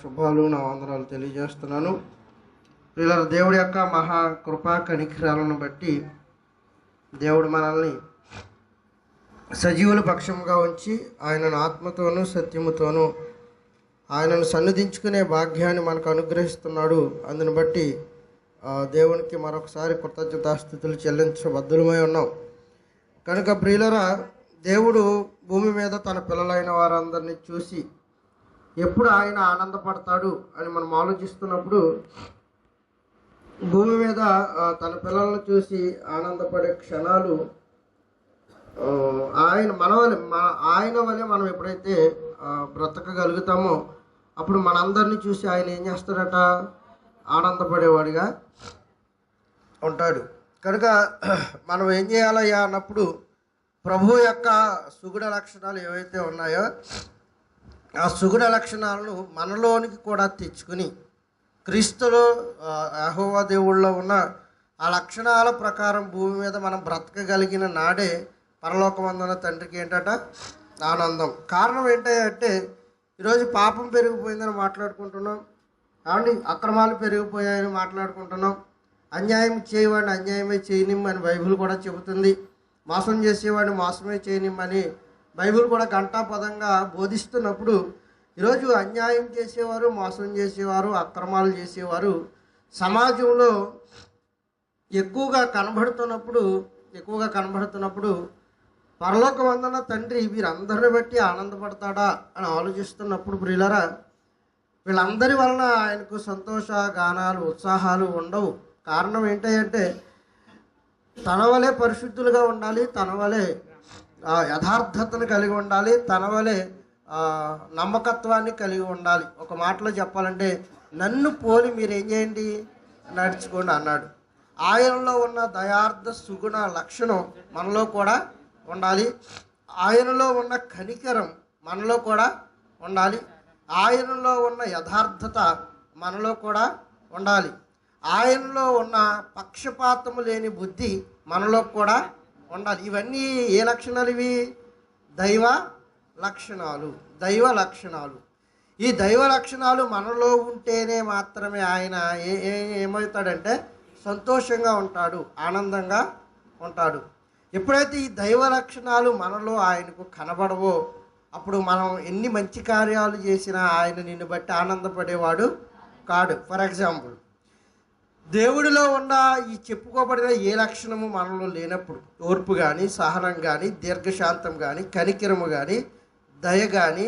శుభాలు, నా వందనాలు తెలియజేస్తున్నాను. ఇలా దేవుడి యొక్క మహా కృపా కనికరాలను బట్టి దేవుడు మనల్ని సజీవుల పక్షంగా ఉంచి ఆయనను ఆత్మతోనూ సత్యముతోనూ ఆయనను సన్నిధించుకునే భాగ్యాన్ని మనకు అనుగ్రహిస్తున్నాడు. అందుని బట్టి దేవునికి మరొకసారి కృతజ్ఞతాస్థుతులు చెల్లించబద్ధులమై ఉన్నాం. కనుక ప్రియులరా, దేవుడు భూమి మీద తన పిల్లలైన వారందరినీ చూసి ఎప్పుడు ఆయన ఆనందపడతాడు అని మనం ఆలోచిస్తున్నప్పుడు, భూమి మీద తన పిల్లలను చూసి ఆనందపడే క్షణాలు ఆయన వలె మనం ఎప్పుడైతే బ్రతకగలుగుతామో అప్పుడు మనందరినీ చూసి ఆయన ఏం చేస్తాడట? ఆనందపడేవాడిగా ఉంటాడు. కనుక మనం ఏం చేయాలయ్యా అన్నప్పుడు, ప్రభు యొక్క సుగుణ లక్షణాలు ఏవైతే ఉన్నాయో ఆ సుగుణ లక్షణాలను మనలోనికి కూడా తెచ్చుకుని క్రీస్తులో యెహోవా దేవుళ్ళలో ఉన్న ఆ లక్షణాల ప్రకారం భూమి మీద మనం బ్రతకగలిగిన నాడే పరలోకమందున్న తండ్రికి ఏంటట? ఆనందం. కారణం ఏంటంటే, ఈరోజు పాపం పెరిగిపోయిందని మాట్లాడుకుంటున్నాం, కాబట్టి అక్రమాలు పెరిగిపోయాయని మాట్లాడుకుంటున్నాం. అన్యాయం చేయవాడిని అన్యాయమే చేయనిమ్మని బైబిల్ కూడా చెబుతుంది. మోసం చేసేవాడిని మోసమే చేయనిమ్మని బైబిల్ కూడా ఘంటాపదంగా బోధిస్తున్నప్పుడు, ఈరోజు అన్యాయం చేసేవారు, మోసం చేసేవారు, అక్రమాలు చేసేవారు సమాజంలో ఎక్కువగా కనబడుతున్నప్పుడు పరలోకమందున్న తండ్రి వీరందరిని బట్టి ఆనందపడతాడా అని ఆలోచిస్తున్నప్పుడు, ప్రియులరా, వీళ్ళందరి వలన ఆయనకు సంతోష గానాలు ఉత్సాహాలు ఉండవు. కారణం ఏంటంటే, తన వలె పరిశుద్ధులుగా ఉండాలి, తన వలె యథార్థతను కలిగి ఉండాలి, తన వలె నమ్మకత్వాన్ని కలిగి ఉండాలి. ఒక మాటలో చెప్పాలంటే, నన్ను పోలి మీరు ఏం చేయండి? నడుచుకోండి అన్నాడు. ఆయనలో ఉన్న దయార్థ సుగుణ లక్షణం మనలో కూడా ఉండాలి. ఆయనలో ఉన్న కనికరం మనలో కూడా ఉండాలి. ఆయనలో ఉన్న యథార్థత మనలో కూడా ఉండాలి. ఆయనలో ఉన్న పక్షపాతము లేని బుద్ధి మనలో కూడా ఉండాలి. ఇవన్నీ ఏ లక్షణాలు? ఇవి దైవ లక్షణాలు. ఈ దైవ లక్షణాలు మనలో ఉంటేనే మాత్రమే ఆయన ఏమవుతాడంటే సంతోషంగా ఉంటాడు, ఆనందంగా ఉంటాడు. ఎప్పుడైతే ఈ దైవ లక్షణాలు మనలో ఆయనకు కనబడవో అప్పుడు మనం ఎన్ని మంచి కార్యాలు చేసినా ఆయన నిన్ను బట్టి ఆనందపడేవాడు కాడు. ఫర్ ఎగ్జాంపుల్, దేవుడిలో ఉన్న ఈ చెప్పుకోబడిన ఏ లక్షణము మనలో లేనప్పుడు, ఓర్పు కానీ, సహనం కానీ, దీర్ఘశాంతం కానీ, కనికరము కానీ, దయ కానీ,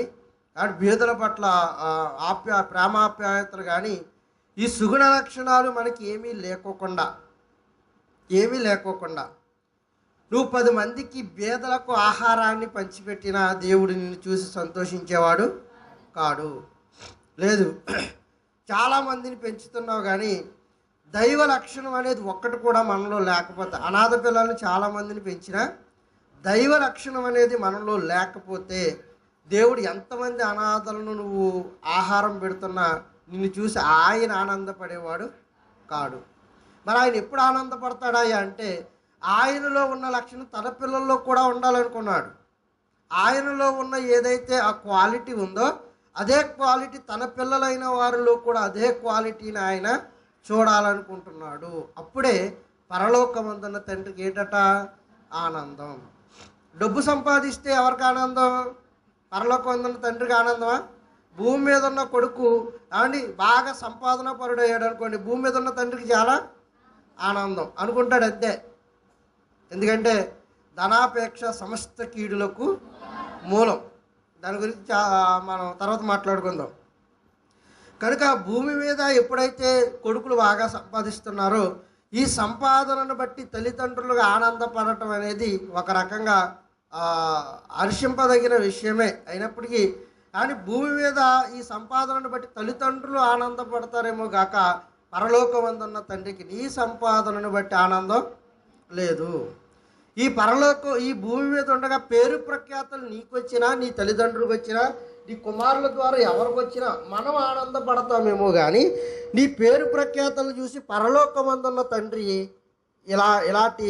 బీదల పట్ల ప్రేమాప్యాయతలు కానీ, ఈ సుగుణ లక్షణాలు మనకి ఏమీ లేకోకుండా నువ్వు 10 మందికి బీదలకు ఆహారాన్ని పంచిపెట్టిన దేవుడు నిన్ను చూసి సంతోషించేవాడు కాడు. లేదు, చాలామందిని పెంచుతున్నావు కానీ దైవ లక్షణం అనేది ఒక్కటి కూడా మనలో లేకపోతే, అనాథ పిల్లల్ని చాలామందిని పెంచినా దైవ లక్షణం అనేది మనలో లేకపోతే, దేవుడు ఎంతమంది అనాథలను నువ్వు ఆహారం పెడుతున్నా నిన్ను చూసి ఆయన ఆనందపడేవాడు కాడు. మరి ఆయన ఎప్పుడు ఆనందపడతాడా అంటే, ఆయనలో ఉన్న లక్షణం తన పిల్లల్లో కూడా ఉండాలనుకున్నాడు. ఆయనలో ఉన్న ఏదైతే ఆ క్వాలిటీ ఉందో అదే క్వాలిటీ తన పిల్లలైన వారిలో కూడా అదే క్వాలిటీని ఆయన చూడాలనుకుంటున్నాడు. అప్పుడే పరలోకమందున్న తండ్రికి ఏంటట? ఆనందం. డబ్బు సంపాదిస్తే ఎవరికి ఆనందం? పరలోకమందున్న తండ్రికి ఆనందమా? భూమి మీద ఉన్న కొడుకు బాగా సంపాదన పరుడు అయ్యాడు అనుకోండి, భూమి మీద ఉన్న తండ్రికి చాలా ఆనందం అనుకుంటాడు అంతే. ఎందుకంటే ధనాపేక్ష సమస్త కీడులకు మూలం. దాని గురించి మనం తర్వాత మాట్లాడుకుందాం. కనుక భూమి మీద ఎప్పుడైతే కొడుకులు బాగా సంపాదిస్తున్నారో ఈ సంపాదనను బట్టి తల్లిదండ్రులుగా ఆనందపడటం అనేది ఒక రకంగా హర్షింపదగిన విషయమే అయినప్పటికీ, కానీ భూమి మీద ఈ సంపాదనను బట్టి తల్లిదండ్రులు ఆనందపడతారేమో గాక, పరలోకమందున్న తండ్రికి నీ సంపాదనను బట్టి ఆనందం లేదు. ఈ భూమి మీద ఉండగా పేరు ప్రఖ్యాతలు నీకు వచ్చినా, నీ తల్లిదండ్రులకు వచ్చినా, నీ కుమారుల ద్వారా ఎవరికి వచ్చినా మనం ఆనందపడతామేమో కానీ, నీ పేరు ప్రఖ్యాతలు చూసి పరలోకమందున్న తండ్రి ఇలాంటి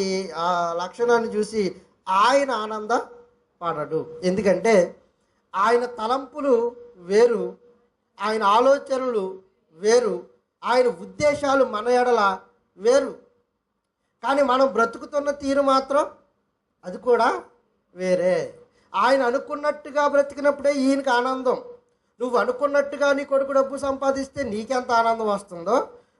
లక్షణాన్ని చూసి ఆయన ఆనందపడడు. ఎందుకంటే ఆయన తలంపులు వేరు, ఆయన ఆలోచనలు వేరు, ఆయన ఉద్దేశాలు మన ఎడల వేరు. కానీ మనం బ్రతుకుతున్న తీరు మాత్రం అది కూడా వేరే. ఆయన అనుకున్నట్టుగా బ్రతికినప్పుడే ఈయనకి ఆనందం. నువ్వు అనుకున్నట్టుగా నీ కొడుకు డబ్బు సంపాదిస్తే నీకెంత ఆనందం వస్తుందో,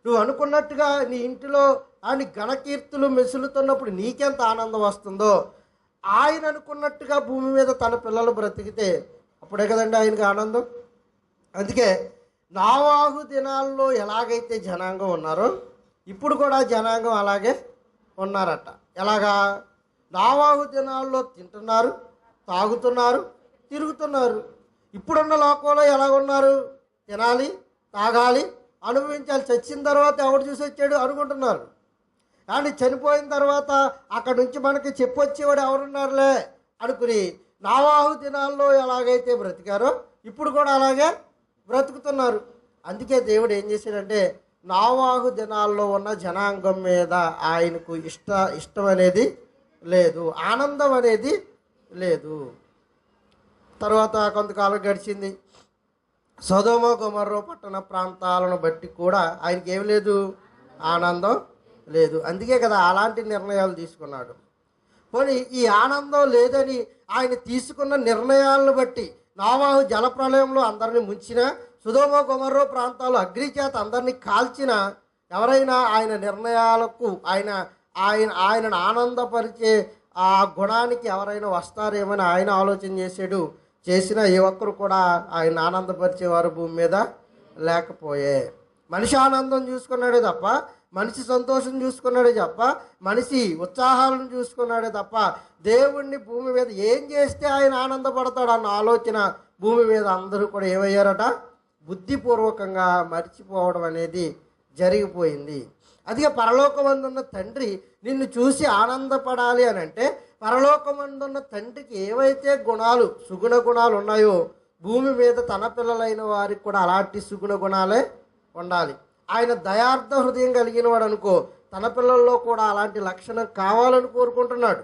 నువ్వు అనుకున్నట్టుగా నీ ఇంటిలో ఆయన ఘనకీర్తులు మెసులుతున్నప్పుడు నీకెంత ఆనందం వస్తుందో, ఆయన అనుకున్నట్టుగా భూమి మీద తన పిల్లలు బ్రతికితే అప్పుడే కదండి ఆయనకి ఆనందం. అందుకే నోవాహు దినాల్లో ఎలాగైతే జనాంగం ఉన్నారో ఇప్పుడు కూడా జనాంగం అలాగే ఉన్నారట. ఎలాగా? నోవాహు దినాల్లో తింటున్నారు, తాగుతున్నారు, తిరుగుతున్నారు. ఇప్పుడున్న లోకంలో ఎలా ఉన్నారు? తినాలి, తాగాలి, అనుభవించాలి, చచ్చిన తర్వాత ఎవడు చూసి వచ్చాడు అనుకుంటున్నారు. కానీ చనిపోయిన తర్వాత అక్కడి నుంచి మనకి చెప్పొచ్చేవాడు ఎవరున్నారులే అనుకుని నోవాహు దినాల్లో ఎలాగైతే బ్రతికారో ఇప్పుడు కూడా అలాగే బ్రతుకుతున్నారు. అందుకే దేవుడు ఏం చేశాడంటే నోవాహు దినాల్లో ఉన్న జనాంగం మీద ఆయనకు ఇష్టం అనేది లేదు, ఆనందం అనేది లేదు. తర్వాత కొంతకాలం గడిచింది. సొదొమ గొమొర్రా పట్టణ ప్రాంతాలను బట్టి కూడా ఆయనకి ఏం లేదు, ఆనందం లేదు. అందుకే కదా అలాంటి నిర్ణయాలు తీసుకున్నాడు. పోనీ ఈ ఆనందం లేదని ఆయన తీసుకున్న నిర్ణయాలను బట్టి నోవాహు జలప్రలయంలో అందరినీ ముంచిన, సొదొమ గొమొర్రా ప్రాంతాలు అగ్ని చేత అందరినీ కాల్చిన, ఎవరైనా ఆయన నిర్ణయాలకు ఆయనను ఆనందపరిచే ఆ గుణానికి ఎవరైనా వస్తారేమని ఆయన ఆలోచన చేసిన ఏ ఒక్కరు కూడా ఆయన ఆనందపరిచేవారు భూమి మీద లేకపోయే. మనిషి ఆనందం చూసుకున్నాడే తప్ప, మనిషి సంతోషం చూసుకున్నాడే తప్ప, మనిషి ఉత్సాహాలను చూసుకున్నాడే తప్ప, దేవుణ్ణి భూమి మీద ఏం చేస్తే ఆయన ఆనందపడతాడు అన్న ఆలోచన భూమి మీద అందరూ కూడా ఏమయ్యారట, బుద్ధిపూర్వకంగా మర్చిపోవడం అనేది జరిగిపోయింది. అదిగా పరలోకమందున్న తండ్రి నిన్ను చూసి ఆనందపడాలి అని అంటే, పరలోకమందున్న తండ్రికి ఏవైతే గుణాలు, సుగుణ గుణాలు ఉన్నాయో భూమి మీద తన పిల్లలైన వారికి కూడా అలాంటి సుగుణ గుణాలే ఉండాలి. ఆయన దయార్థ హృదయం కలిగిన వాడు అనుకో, తన పిల్లల్లో కూడా అలాంటి లక్షణం కావాలని కోరుకుంటున్నాడు.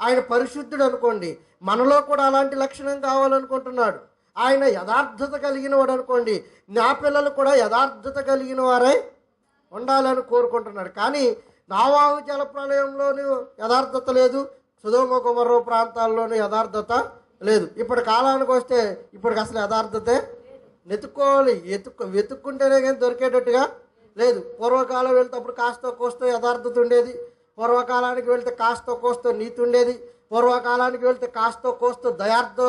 ఆయన పరిశుద్ధుడు అనుకోండి, మనలో కూడా అలాంటి లక్షణం కావాలనుకుంటున్నాడు. ఆయన యథార్థత కలిగిన వాడు అనుకోండి, నా పిల్లలు కూడా యథార్థత కలిగిన వారై ఉండాలని కోరుకుంటున్నాడు. కానీ నోవాహు జలప్రలయంలోనూ యథార్థత లేదు, సొదొమ గొమొర్రా ప్రాంతాల్లోనూ యథార్థత లేదు. ఇప్పటి కాలానికి వస్తే ఇప్పటికి అసలు యథార్థతే వెతుక్కోవాలి, వెతుక్కుంటేనే కానీ దొరికేటట్టుగా లేదు. పూర్వకాలం వెళ్తే అప్పుడు కాస్త కోస్తో యథార్థత ఉండేది, పూర్వకాలానికి వెళ్తే కాస్త కోస్తో నీతి ఉండేది, పూర్వకాలానికి వెళ్తే కాస్త కోస్తో దయార్థ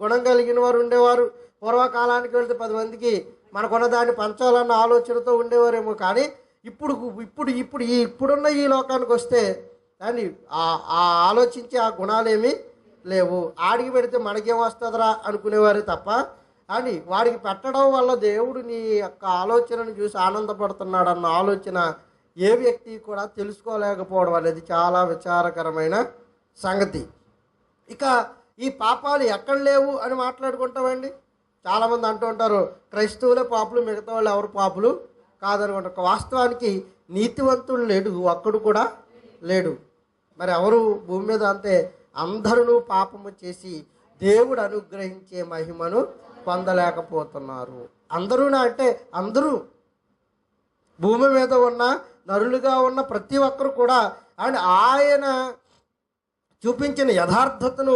గుణం కలిగిన వారు ఉండేవారు, పూర్వకాలానికి వెళ్తే 10 మందికి మనకున్న దాన్ని పంచాలన్న ఆలోచనతో ఉండేవారేమో. కానీ ఇప్పుడున్న ఈ లోకానికి వస్తే దాన్ని ఆలోచించే ఆ గుణాలేమీ లేవు. ఆడికి పెడితే మనకేం వస్తుందిరా అనుకునేవారే తప్ప, అని వాడికి పెట్టడం వల్ల దేవుడు నీ యొక్క ఆలోచనను చూసి ఆనందపడుతున్నాడు అన్న ఆలోచన ఏ వ్యక్తి కూడా తెలుసుకోలేకపోవడం అనేది చాలా విచారకరమైన సంగతి. ఇక ఈ పాపాలు ఎక్కడ లేవు అని మాట్లాడుకుంటామండి. చాలామంది అంటూ ఉంటారు క్రైస్తవులే పాపులు, మిగతా వాళ్ళు ఎవరు పాపులు కాదనుకుంటారు. వాస్తవానికి నీతివంతుడు లేడు, ఒక్కడు కూడా లేడు. మరి ఎవరు భూమి మీద అంతే, అందరూ పాపము చేసి దేవుడు అనుగ్రహించే మహిమను పొందలేకపోతున్నారు. అందరూ అంటే అందరూ భూమి మీద ఉన్న నరులుగా ఉన్న ప్రతి ఒక్కరు కూడా ఆయన చూపించిన యథార్థతను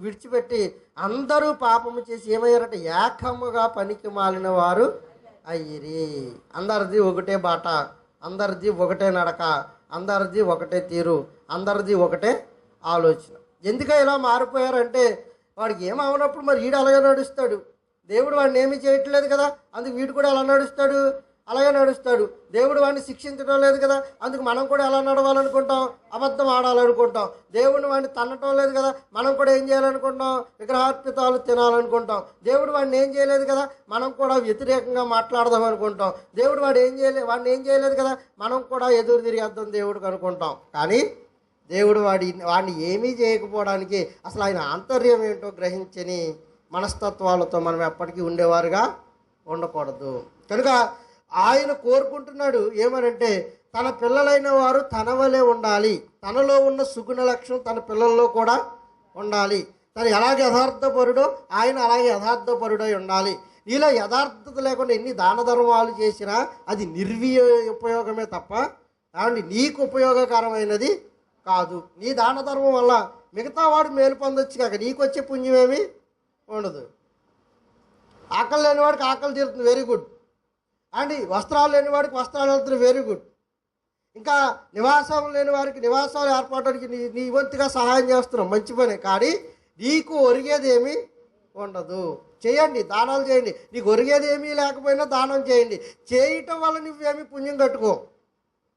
విడిచిపెట్టి అందరూ పాపము చేసి ఏమయ్యారంటే ఏకముగా పనికి మాలిన వారు అయ్యిరి. అందరిది ఒకటే బాట, అందరిది ఒకటే నడక, అందరిది ఒకటే తీరు, అందరిది ఒకటే ఆలోచన. ఎందుకు ఇలా మారిపోయారంటే వాడికి ఏమవునప్పుడు మరి వీడు అలాగే నడుస్తాడు, దేవుడు వాడిని ఏమీ చేయట్లేదు కదా, అందుకు వీడు కూడా ఎలా నడుస్తాడు, అలాగే నడుస్తాడు. దేవుడు వాడిని శిక్షించడం లేదు కదా, అందుకు మనం కూడా ఎలా నడవాలనుకుంటాం, అబద్ధం ఆడాలనుకుంటాం. దేవుడిని వాడిని తన్నటం లేదు కదా, మనం కూడా ఏం చేయాలనుకుంటాం, విగ్రహార్పితాలు తినాలనుకుంటాం. దేవుడు వాడిని ఏం చేయలేదు కదా, మనం కూడా వ్యతిరేకంగా మాట్లాడదాం అనుకుంటాం. దేవుడు వాడిని ఏం చేయలేదు కదా, మనం కూడా ఎదురు తిరిగేద్దాం దేవుడికి అనుకుంటాం. కానీ దేవుడు వాడిని ఏమీ చేయకపోవడానికి అసలు ఆయన ఆంతర్యం ఏంటో గ్రహించని మనస్తత్వాలతో మనం ఎప్పటికీ ఉండేవారుగా ఉండకూడదు. కనుక ఆయన కోరుకుంటున్నాడు ఏమనంటే తన పిల్లలైన వారు తన వలె ఉండాలి, తనలో ఉన్న సుగుణ లక్షణం తన పిల్లల్లో కూడా ఉండాలి. తను ఎలాగే యథార్థపరుడో ఆయన అలాగే యథార్థపరుడై ఉండాలి. నీలో యథార్థత లేకుండా ఎన్ని దాన ధర్మాలు చేసినా అది ఉపయోగమే తప్ప ఏమండి నీకు ఉపయోగకరమైనది కాదు. నీ దాన ధర్మం వల్ల మిగతా వాడు మేలు పొందొచ్చు కాక నీకు వచ్చే పుణ్యమేమి ఉండదు. ఆకలి లేనివాడికి ఆకలి తీరుతుంది, వెరీ గుడ్ అండి. వస్త్రాలు లేనివాడికి వస్త్రాలు వెళ్తుంది, వెరీ గుడ్. ఇంకా నివాసం లేని వారికి నివాసాలు ఏర్పడడానికి నీ వంతుగా సహాయం చేస్తున్నాం, మంచి పనే. కానీ నీకు ఒరిగేది ఏమీ ఉండదు. చేయండి, దానాలు చేయండి. నీకు ఒరిగేది ఏమీ లేకపోయినా దానం చేయండి. చేయటం వల్ల నువ్వేమీ పుణ్యం కట్టుకో.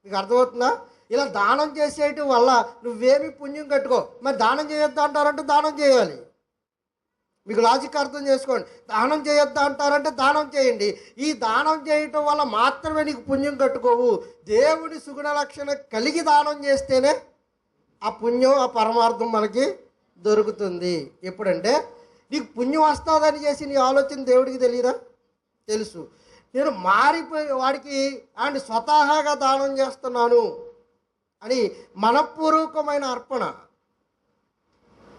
మీకు అర్థమవుతుందా? ఇలా దానం చేసేయటం వల్ల నువ్వేమీ పుణ్యం కట్టుకో. మరి దానం చేయొద్దు అంటారంటే దానం చేయాలి. మీకు లాజిక్ అర్థం చేసుకోండి. దానం చేయొద్దు అంటారంటే దానం చేయండి. ఈ దానం చేయటం వల్ల మాత్రమే నీకు పుణ్యం కట్టుకోవు. దేవుడి సుగుణ లక్షణ కలిగి దానం చేస్తేనే ఆ పుణ్యం, ఆ పరమార్థం మనకి దొరుకుతుంది. ఎప్పుడంటే నీకు పుణ్యం వస్తుందని చేసి నీ ఆలోచన దేవుడికి తెలియదా? తెలుసు. నేను మారిపోయి వాడికి అండ్ స్వతహాగా దానం చేస్తున్నాను అని మనఃపూర్వకమైన అర్పణ,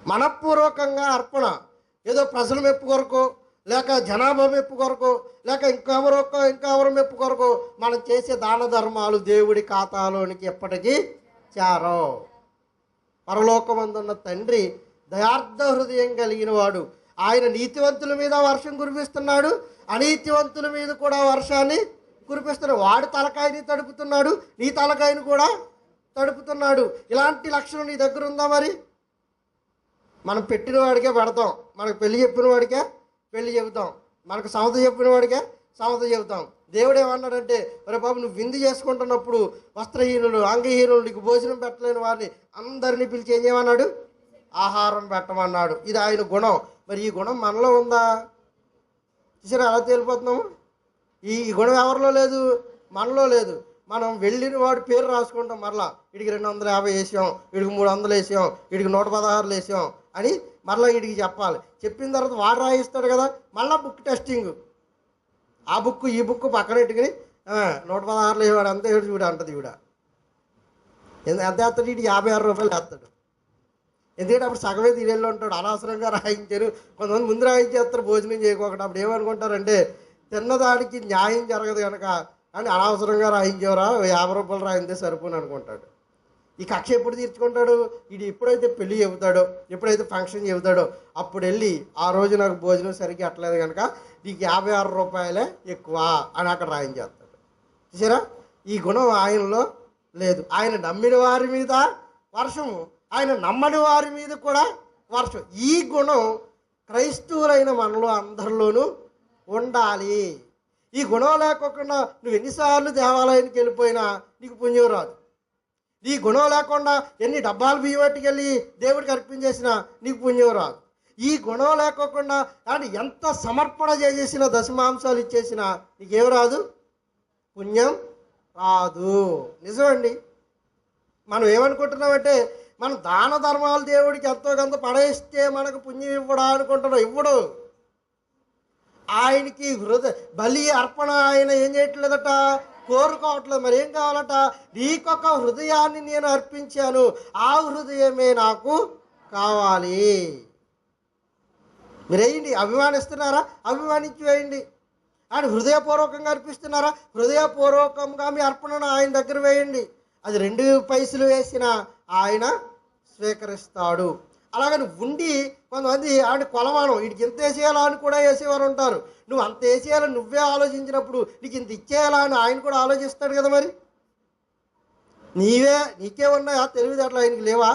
మనఃపూర్వకంగా అర్పణ, ఏదో ప్రజల మెప్పు కొరకో, లేక జనాభా మెప్పు కొరకో, లేక ఇంకెవరో మెప్పు కొరకో మనం చేసే దాన ధర్మాలు దేవుడి ఖాతాలోనికి ఎప్పటికీ చేరవు. పరలోకమందున్న తండ్రి దయార్థ హృదయం కలిగిన వాడు. ఆయన నీతివంతుల మీద వర్షం కురిపిస్తున్నాడు, అనీతివంతుల మీద కూడా వర్షాన్ని కురిపిస్తున్నాడు. వాడు తలకాయని తడుపుతున్నాడు, నీ తలకాయని కూడా తడుపుతున్నాడు. ఇలాంటి లక్షణం నీ దగ్గర ఉందా? మరి మనం పెట్టిన వాడికే పెడతాం, మనకు పెళ్లి చెప్పిన వాడికే పెళ్లి చెబుతాం, మనకు సమత చెప్పిన వాడికే సమత చెబుతాం. దేవుడు ఏమన్నాడంటే, మరి బాబు నువ్వు విందు చేసుకుంటున్నప్పుడు వస్త్రహీనులు, అంగహీనులు, నీకు భోజనం పెట్టలేని వారిని అందరినీ పిలిచి ఏం చేయమన్నాడు? ఆహారం పెట్టమన్నాడు. ఇది ఆయన గుణం. మరి ఈ గుణం మనలో ఉందా? చూసారా ఎలా తేలిపోతున్నాము? ఈ గుణం ఎవరిలో లేదు? మనలో లేదు. మనం వెళ్ళిన వాడి పేరు రాసుకుంటాం. మరలా వీడికి 250 వేసాం, వీడికి 300 వేసాం, వీడికి 116 వేసాం అని మరలా వీడికి చెప్పాలి. చెప్పిన తర్వాత వాడు రాయిస్తాడు కదా, మళ్ళీ బుక్ టెస్టింగ్. ఆ బుక్ ఈ బుక్ పక్కన పెట్టుకుని 116 వేవాడు అంతే చూడ అంటది ఈవిడ. ఎంత వేస్తాడు? వీడికి 56 రూపాయలు వేస్తాడు. ఎందుకంటే అప్పుడు సగమే తీరేళ్ళు ఉంటాడు. అనవసరంగా రాయించారు. కొంతమంది ముందు రాయించేస్తారు భోజనం చేయకోకుండా. అప్పుడు ఏమనుకుంటారంటే తిన్నదానికి న్యాయం జరగదు కనుక అని అనవసరంగా రాయించేవరా, 50 రూపాయలు రాయిందే సరిపోని అనుకుంటాడు. ఈ కక్ష ఎప్పుడు తీర్చుకుంటాడు? ఇది ఎప్పుడైతే పెళ్ళి చెబుతాడో, ఎప్పుడైతే ఫంక్షన్ చెబుతాడో అప్పుడు వెళ్ళి ఆ రోజు నాకు భోజనం సరిగ్గా అట్లేదు కనుక నీకు 56 రూపాయలే ఎక్కువ అని అక్కడ రాయించేస్తాడు. చూసారా? ఈ గుణం ఆయనలో లేదు. ఆయన నమ్మిన వారి మీద వర్షము, ఆయన నమ్మని వారి మీద కూడా వర్షం. ఈ గుణం క్రైస్తవులైన మనలో అందరిలోనూ ఉండాలి. ఈ గుణం లేకోకుండా నువ్వు ఎన్నిసార్లు దేవాలయానికి వెళ్ళిపోయినా నీకు పుణ్యం రాదు. ఈ గుణం లేకుండా ఎన్ని డబ్బాలు బియ్యం పట్టుకెళ్ళి దేవుడికి అర్పించేసినా నీకు పుణ్యం రాదు. ఈ గుణం లేకోకుండా కానీ ఎంత సమర్పణ చేసేసినా, దశమాంశాలు ఇచ్చేసినా నీకేం రాదు? పుణ్యం రాదు. నిజమండి. మనం ఏమనుకుంటున్నామంటే మనం దాన ధర్మాలు దేవుడికి ఎంతో కొంత పడేస్తే మనకు పుణ్యం ఇవ్వడా అనుకుంటున్నాం. ఇవ్వడు. ఆయనకి బలి అర్పణ ఆయన ఏం చేయట్లేదట, కోరుకోవట్లేదు. మరి ఏం కావాలట? నీకొక హృదయాన్ని నేను అర్పించాను, ఆ హృదయమే నాకు కావాలి. మీరు వేయండి. అభిమానిస్తున్నారా? అభిమానించి వేయండి. ఆయన హృదయపూర్వకంగా అర్పిస్తున్నారా? హృదయపూర్వకంగా మీ అర్పణను ఆయన దగ్గర వేయండి. అది 2 పైసలు వేసినా ఆయన స్వీకరిస్తాడు. అలాగని ఉండి కొంతమంది ఆయన కొలమానం వీడికి ఇంత వేసేయాలా అని కూడా వేసేవారు ఉంటారు. నువ్వు అంత వేసేయాలని నువ్వే ఆలోచించినప్పుడు నీకు ఇంత ఇచ్చేయాలా అని ఆయన కూడా ఆలోచిస్తాడు కదా. మరి నీకే ఉన్నాయా తెలివితేటలు, ఆయనకి లేవా?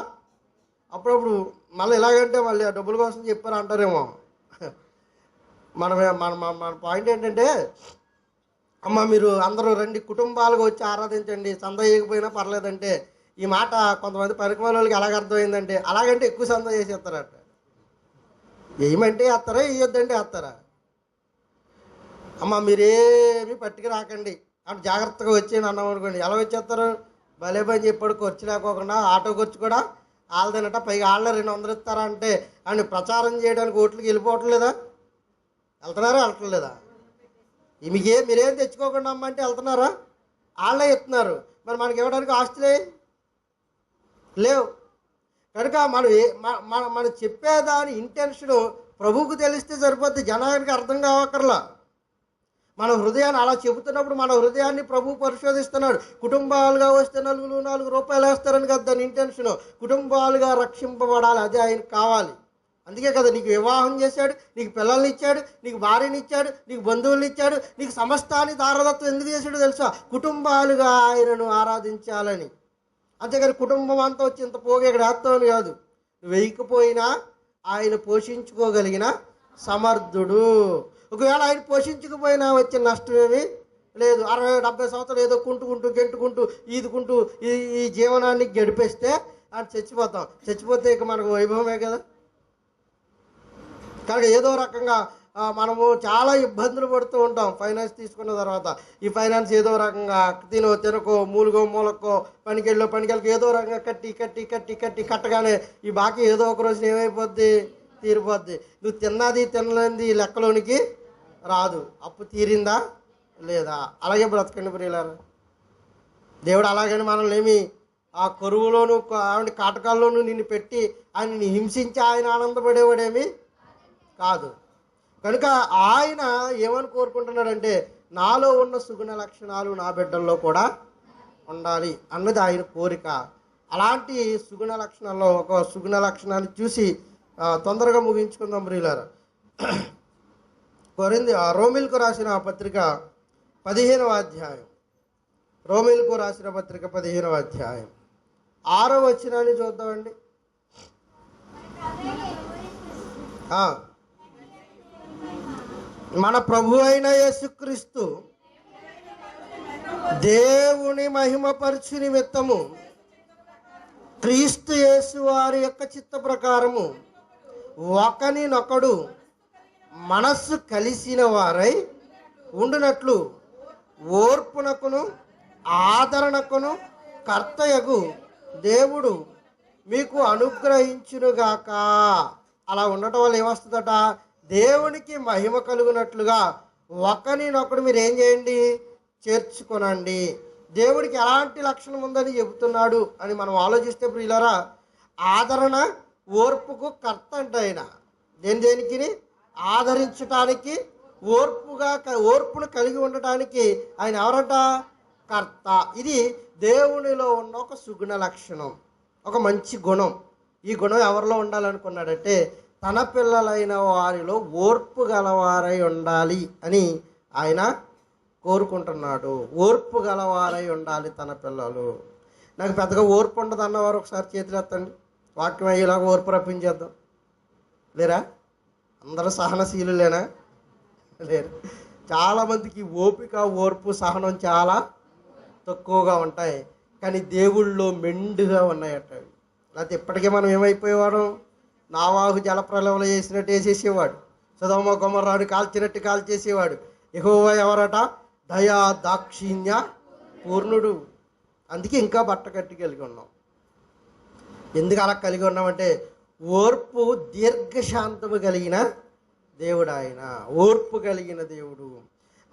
అప్పుడప్పుడు మళ్ళీ ఎలాగంటే మళ్ళీ ఆ డబ్బుల కోసం చెప్పారు అంటారేమో. మన పాయింట్ ఏంటంటే, అమ్మ మీరు అందరూ రండి, కుటుంబాలుగా వచ్చి ఆరాధించండి, సంద వేయకపోయినా పర్లేదంటే ఈ మాట కొంతమంది పరికమాల వాళ్ళకి ఎలాగ అర్థమైందంటే, అలాగంటే ఎక్కువ సంద చేసేస్తారట. ఏమంటే వేస్తారా, వేయొద్దంటే వేస్తారా? అమ్మ మీరేమీ పట్టుకు రాకండి అంటే జాగ్రత్తగా వచ్చేయండి అన్నాం అనుకోండి, ఎలా వచ్చేస్తారు? భలే పని చెప్పాడు. ఖర్చు లేకోకుండా ఆటో ఖర్చు కూడా వాళ్ళదేనట, పైగా వాళ్ళ 200 ఇస్తారా అంటే అని ప్రచారం చేయడానికి ఓట్లకి వెళ్ళిపోవట్లేదా? వెళ్ళట్లేదా? మీరేం తెచ్చుకోకుండా అమ్మంటే వెళ్తున్నారా? వాళ్ళే ఇస్తున్నారు. మరి మనకి ఇవ్వడానికి ఆస్తులే లేవు కనుక మనం చెప్పేదాని ఇంటెన్షను ప్రభువుకు తెలిస్తే సరిపోద్ది, జనానికి అర్థం కావక్కర్లా. మన హృదయాన్ని అలా చెబుతున్నప్పుడు మన హృదయాన్ని ప్రభు పరిశోధిస్తున్నాడు. కుటుంబాలుగా వస్తే నాలుగు రూపాయలు వేస్తారని కదా దాని ఇంటెన్షన్. కుటుంబాలుగా రక్షింపబడాలి, అదే ఆయనకు కావాలి. అందుకే కదా నీకు వివాహం చేశాడు, నీకు పిల్లల్ని ఇచ్చాడు, నీకు భార్యని ఇచ్చాడు, నీకు బంధువుల్ని ఇచ్చాడు, నీకు సమస్తాన్ని దారదత్వం ఎందుకు చేశాడో తెలుసా? కుటుంబాలుగా ఆయనను ఆరాధించాలని. అంతేగాని కుటుంబం అంతా వచ్చి ఇంత పోగా ఇక్కడ వేస్తామని కాదు. నువ్వు వేయకపోయినా ఆయన పోషించుకోగలిగిన సమర్థుడు. ఒకవేళ ఆయన పోషించకపోయినా వచ్చిన నష్టమేమి లేదు. 60-70 సంవత్సరాలు ఏదో కుంటుకుంటూ గెంటుకుంటూ ఈదుకుంటూ ఈ జీవనాన్ని గడిపేస్తే ఆయన చచ్చిపోతాం. చచ్చిపోతే ఇక మనకు వైభవమే కదా. కనుక ఏదో రకంగా మనము చాలా ఇబ్బందులు పడుతూ ఉంటాం ఫైనాన్స్ తీసుకున్న తర్వాత. ఈ ఫైనాన్స్ ఏదో రకంగా తినకో మూలకో పనికెళ్ళకి ఏదో రకంగా కట్టి కట్టగానే ఈ బాకీ ఏదో ఒక రోజున ఏమైపోద్ది, తీరిపోద్ది. నువ్వు తినలేనిది లెక్కలోనికి రాదు. అప్పు తీరిందా లేదా? అలాగే బ్రతకండి ప్రియులారా. దేవుడు అలాగని మనల్ని ఏమి ఆ కరువులోను కాటకాల్లోనూ నిన్ను పెట్టి ఆయన్ని హింసించి ఆయన ఆనందపడేవాడేమి కాదు. కనుక ఆయన ఏమని కోరుకుంటున్నాడంటే నాలో ఉన్న సుగుణ లక్షణాలు నా బిడ్డల్లో కూడా ఉండాలి అన్నది ఆయన కోరిక. అలాంటి సుగుణ లక్షణాల్లో ఒక సుగుణ లక్షణాన్ని చూసి తొందరగా ముగించుకుందాం ప్రియులారా. రోమిల్కు రాసిన పత్రిక 15వ అధ్యాయం. రోమిల్కు రాసిన పత్రిక 15వ అధ్యాయం 6వ వచనాన్ని చూద్దామండి. మన ప్రభు అయిన యేసుక్రీస్తు దేవుని మహిమపరచు నిమిత్తము క్రీస్తు యేసు వారి యొక్క చిత్త ప్రకారము ఒకనినొకడు మనస్సు కలిసిన వారై ఉండునట్లు ఓర్పునకును ఆదరణకును కర్తయగు దేవుడు మీకు అనుగ్రహించునుగాక. అలా ఉండటం వల్ల ఏమొస్తుందట? దేవునికి మహిమ కలుగునట్లుగా ఒకరినొకడు మీరు ఏం చేయండి, చేర్చుకొనండి. దేవుడికి ఎలాంటి లక్షణం ఉందని చెబుతున్నాడు అని మనం ఆలోచిస్తే ప్రియులారా, ఆదరణ ఓర్పుకు కర్త అంటే ఆయన. దేనికి ఆదరించటానికి, ఓర్పును కలిగి ఉండటానికి ఆయన ఎవరట? కర్త. ఇది దేవునిలో ఉన్న ఒక సుగుణ లక్షణం, ఒక మంచి గుణం. ఈ గుణం ఎవరిలో ఉండాలనుకున్నాడంటే తన పిల్లలైన వారిలో ఓర్పు గలవారై ఉండాలి అని ఆయన కోరుకుంటున్నాడు. ఓర్పు గలవారై ఉండాలి తన పిల్లలు. నాకు పెద్దగా ఓర్పు ఉండదు అన్నవారు ఒకసారి చేతులు ఎత్తండి. వాక్యం అయ్యేలాగా ఓర్పు రప్పించేద్దాం. లేరా? అందరూ సహనశీలులేనా? లేరు. చాలామందికి ఓపిక, ఓర్పు, సహనం చాలా తక్కువగా ఉంటాయి. కానీ దేవుళ్ళలో మెండుగా ఉన్నాయట. లేకపోతే ఇప్పటికే మనం ఏమైపోయేవాడు? నావాహు జలప్రలయంలో చేసినట్టు వేసేసేవాడు. సొదొమ గొమొర్రాను కాల్చినట్టు కాల్చేసేవాడు. యెహోవా ఎవరట? దయా దాక్షిణ్య పూర్ణుడు. అందుకే ఇంకా బట్ట కట్టి కలిగి ఉన్నాం. ఎందుకు అలా కలిగి ఉన్నామంటే ఓర్పు, దీర్ఘశాంతము కలిగిన దేవుడు ఆయన. ఓర్పు కలిగిన దేవుడు.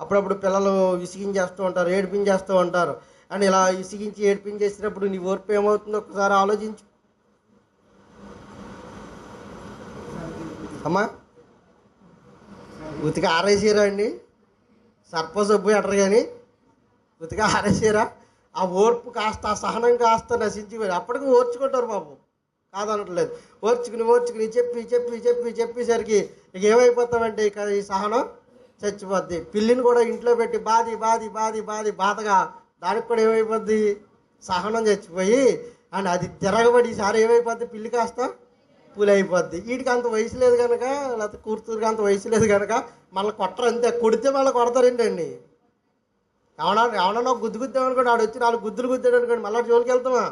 అప్పుడప్పుడు పిల్లలు విసిగించేస్తూ ఉంటారు, ఏడిపించేస్తూ ఉంటారు. అని ఇలా విసిగించి ఏడిపించేసినప్పుడు నీ ఓర్పు ఏమవుతుందో ఒకసారి ఆలోచించు అమ్మా. ఉతికి ఆరేసారా అండి? సర్పసబ్బు ఎటరు కానీ ఉతికి ఆరేసారా? ఆ ఓర్పు కాస్త, ఆ సహనం కాస్త నశించిపోయి అప్పటికి ఓర్చుకుంటారు పాపం, కాదనట్లేదు. ఓర్చుకుని చెప్పేసరికి ఇక ఏమైపోతామంటే ఇక ఈ సహనం చచ్చిపోద్ది. పిల్లిని కూడా ఇంట్లో పెట్టి బాధగా దానికి కూడా ఏమైపోద్ది? సహనం చచ్చిపోయి అండ్ అది తిరగబడి ఈసారి ఏమైపోద్ది? పిల్లి కాస్త పూలు అయిపోద్ది. వీటికి అంత వయసు లేదు కనుక, లేకపోతే కూతురికి అంత వయసు లేదు కనుక మళ్ళీ కొట్టరు. అంతే, కొడితే మళ్ళీ కొడతారేంటండి? ఎవడన్నా గుద్దుతామనుకోండి, ఆడు వచ్చి 4 గుద్దులు గుద్దాడు అనుకోండి, మళ్ళీ జోలికి వెళ్తామా?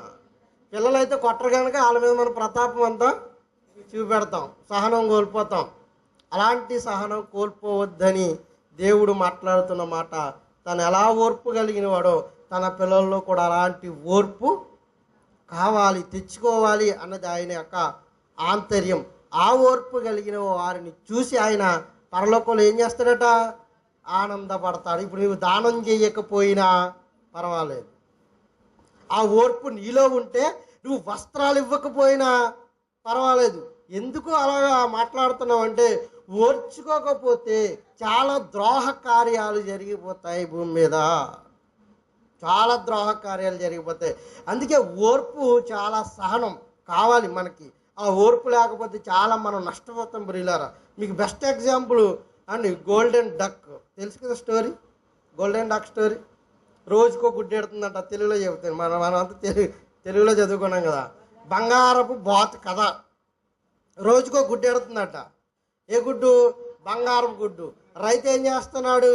పిల్లలు అయితే కొట్టరు కనుక వాళ్ళ మీద మన ప్రతాపం అంతా చూపెడతాం, సహనం కోల్పోతాం. అలాంటి సహనం కోల్పోవద్దని దేవుడు మాట్లాడుతున్న మాట. తను ఎలా ఓర్పు కలిగిన వాడో తన పిల్లల్లో కూడా అలాంటి ఓర్పు కావాలి, తెచ్చుకోవాలి అన్నది ఆయన యొక్క ఆంతర్యం. ఆ ఓర్పు కలిగిన వారిని చూసి ఆయన పరలోకంలో ఏం చేస్తాడట? ఆనందపడతాడు. ఇప్పుడు నువ్వు దానం చేయకపోయినా పర్వాలేదు, ఆ ఓర్పు నీలో ఉంటే నువ్వు వస్త్రాలు ఇవ్వకపోయినా పర్వాలేదు. ఎందుకు అలాగా మాట్లాడుతున్నావు అంటే ఓర్చుకోకపోతే చాలా ద్రోహ కార్యాలు జరిగిపోతాయి భూమి మీద. చాలా ద్రోహ కార్యాలు జరిగిపోతాయి. అందుకే ఓర్పు, చాలా సహనం కావాలి మనకి. ఆ ఓర్పు లేకపోతే చాలా మనం నష్టపోతాం ప్రియులారా. మీకు బెస్ట్ ఎగ్జాంపుల్ అండి గోల్డెన్ డక్. తెలుసు కదా స్టోరీ, గోల్డెన్ డక్ స్టోరీ. రోజుకో గుడ్డు ఎడుతుందంట. తెలుగులో చెబుతాను, మనం అంతా తెలుగులో చదువుకున్నాం కదా. బంగారపు బాత్ కథ. రోజుకో గుడ్డు ఎడుతుందట. ఏ గుడ్డు? బంగారపు గుడ్డు. రైతు ఏం చేస్తున్నాడు?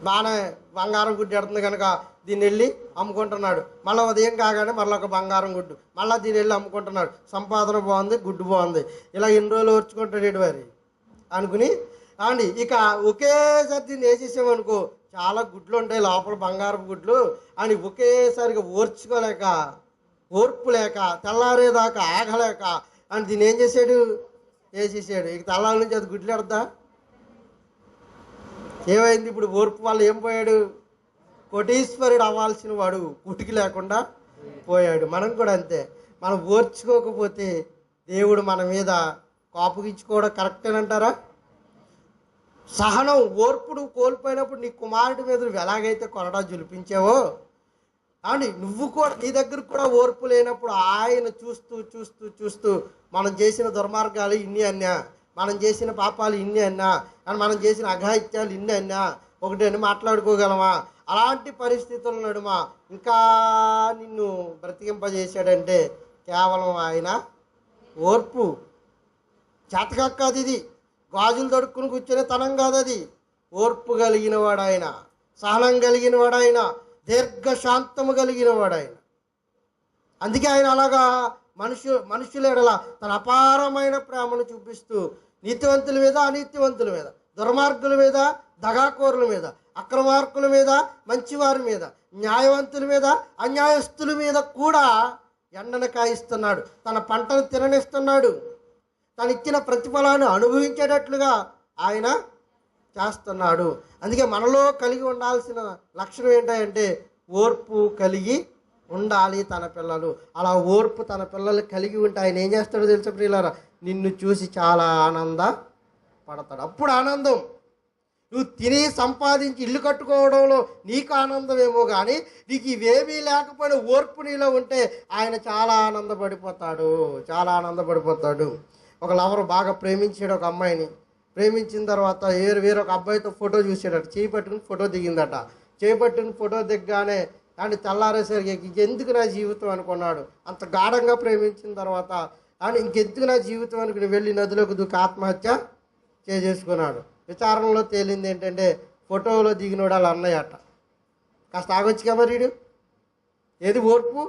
బాగానే బంగారం గుడ్డు ఎడుతుంది కనుక దీన్ని వెళ్ళి అమ్ముకుంటున్నాడు. మళ్ళీ ఉదయం కాగానే మళ్ళీ ఒక బంగారం గుడ్డు, మళ్ళీ దీన్ని వెళ్ళి అమ్ముకుంటున్నాడు. సంపాదన బాగుంది, గుడ్డు బాగుంది. ఇలా ఎన్ని రోజులు ఓర్చుకుంటాడు వారి అనుకుని అండి. ఇక ఒకేసారి దీన్ని వేసేసామనుకో, చాలా గుడ్లు ఉంటాయి లోపల, బంగారపు గుడ్లు అని ఒకేసారిగా ఓర్చుకోలేక, ఓర్పు లేక, తెల్లారేదాకా ఆగలేక అని దీన్ని ఏం చేశాడు? వేసేసాడు. ఇక తెల్లారి నుంచి అది గుడ్లు ఎడతా. ఏమైంది ఇప్పుడు? ఓర్పు వల్ల ఏం పోయాడు? కోటీశ్వరుడు అవ్వాల్సిన వాడు కుటికి లేకుండా పోయాడు. మనం కూడా అంతే. మనం ఓర్చుకోకపోతే దేవుడు మన మీద కోపగించుకోవడం కరెక్టేనంటారా? సహనం, ఓర్పుడు కోల్పోయినప్పుడు నీ కుమారుడి మీద నువ్వు ఎలాగైతే కొరడా జులిపించావో అని నువ్వు కూడా, నీ దగ్గర కూడా ఓర్పు లేనప్పుడు ఆయన చూస్తూ చూస్తూ చూస్తూ మనం చేసిన దుర్మార్గాలు ఇన్ని అన్నా, మనం చేసిన పాపాలు ఇన్ని అన్నా, అని మనం చేసిన అఘాయిత్యాలు ఇన్ని అన్నా ఒకటని మాట్లాడుకోగలమా? అలాంటి పరిస్థితుల నడుమ ఇంకా నిన్ను బ్రతికింపజేశాడంటే కేవలం ఆయన ఓర్పు. చేతకాక కాదు ఇది, గాజులు తడుక్కుని కూర్చొని తనం కాదు అది. ఓర్పు కలిగిన వాడు ఆయన, సహనం కలిగిన వాడు ఆయన, దీర్ఘశాంతము కలిగిన వాడు ఆయన. అందుకే ఆయన అలాగా మనుషుల ఎడల తన అపారమైన ప్రేమను చూపిస్తూ నీతివంతుల మీద, అనీతివంతుల మీద, దుర్మార్గుల మీద, దగాకోరుల మీద, అక్రమార్కుల మీద, మంచివారి మీద, న్యాయవంతుల మీద, అన్యాయస్తుల మీద కూడా ఎండను కాయిస్తున్నాడు. తన పంటను తిననిస్తున్నాడు. తను ఇచ్చిన ప్రతిఫలాన్ని అనుభవించేటట్లుగా ఆయన చేస్తున్నాడు. అందుకే మనలో కలిగి ఉండాల్సిన లక్షణం ఏంటంటే ఓర్పు కలిగి ఉండాలి తన పిల్లలు. అలా ఓర్పు తన పిల్లలు కలిగి ఉంటే ఆయన ఏం చేస్తాడో తెలుసా ప్రియులారా? నిన్ను చూసి చాలా ఆనంద పడతాడు. అప్పుడు ఆనందం. నువ్వు తిని సంపాదించి ఇల్లు కట్టుకోవడంలో నీకు ఆనందమేమో కానీ నీకు ఇవేమీ లేకపోయినా ఓర్పు నీలో ఉంటే ఆయన చాలా ఆనందపడిపోతాడు, చాలా ఆనందపడిపోతాడు. ఒక లవరు బాగా ప్రేమించాడు ఒక అమ్మాయిని. ప్రేమించిన తర్వాత వేరొక అబ్బాయితో ఫోటో చూసాడట. చేయి పట్టుకుని ఫోటో దిగిందట. చేయి పట్టుకుని ఫోటో దిగ్గానే అండ్ తెల్లారేసరికి ఇంకెందుకు నా జీవితం అనుకున్నాడు. అంత గాఢంగా ప్రేమించిన తర్వాత అని ఇంకెందుకు నా జీవితం అనుకుని వెళ్ళి నదిలోకి దూకి ఆత్మహత్య చేసుకున్నాడు. విచారణలో తేలింది ఏంటంటే ఫోటోలో దిగినోడు వాళ్ళ అన్నయ్య అట. కాస్త ఆగొచ్చు కదా వీడు. ఏది ఓర్పు?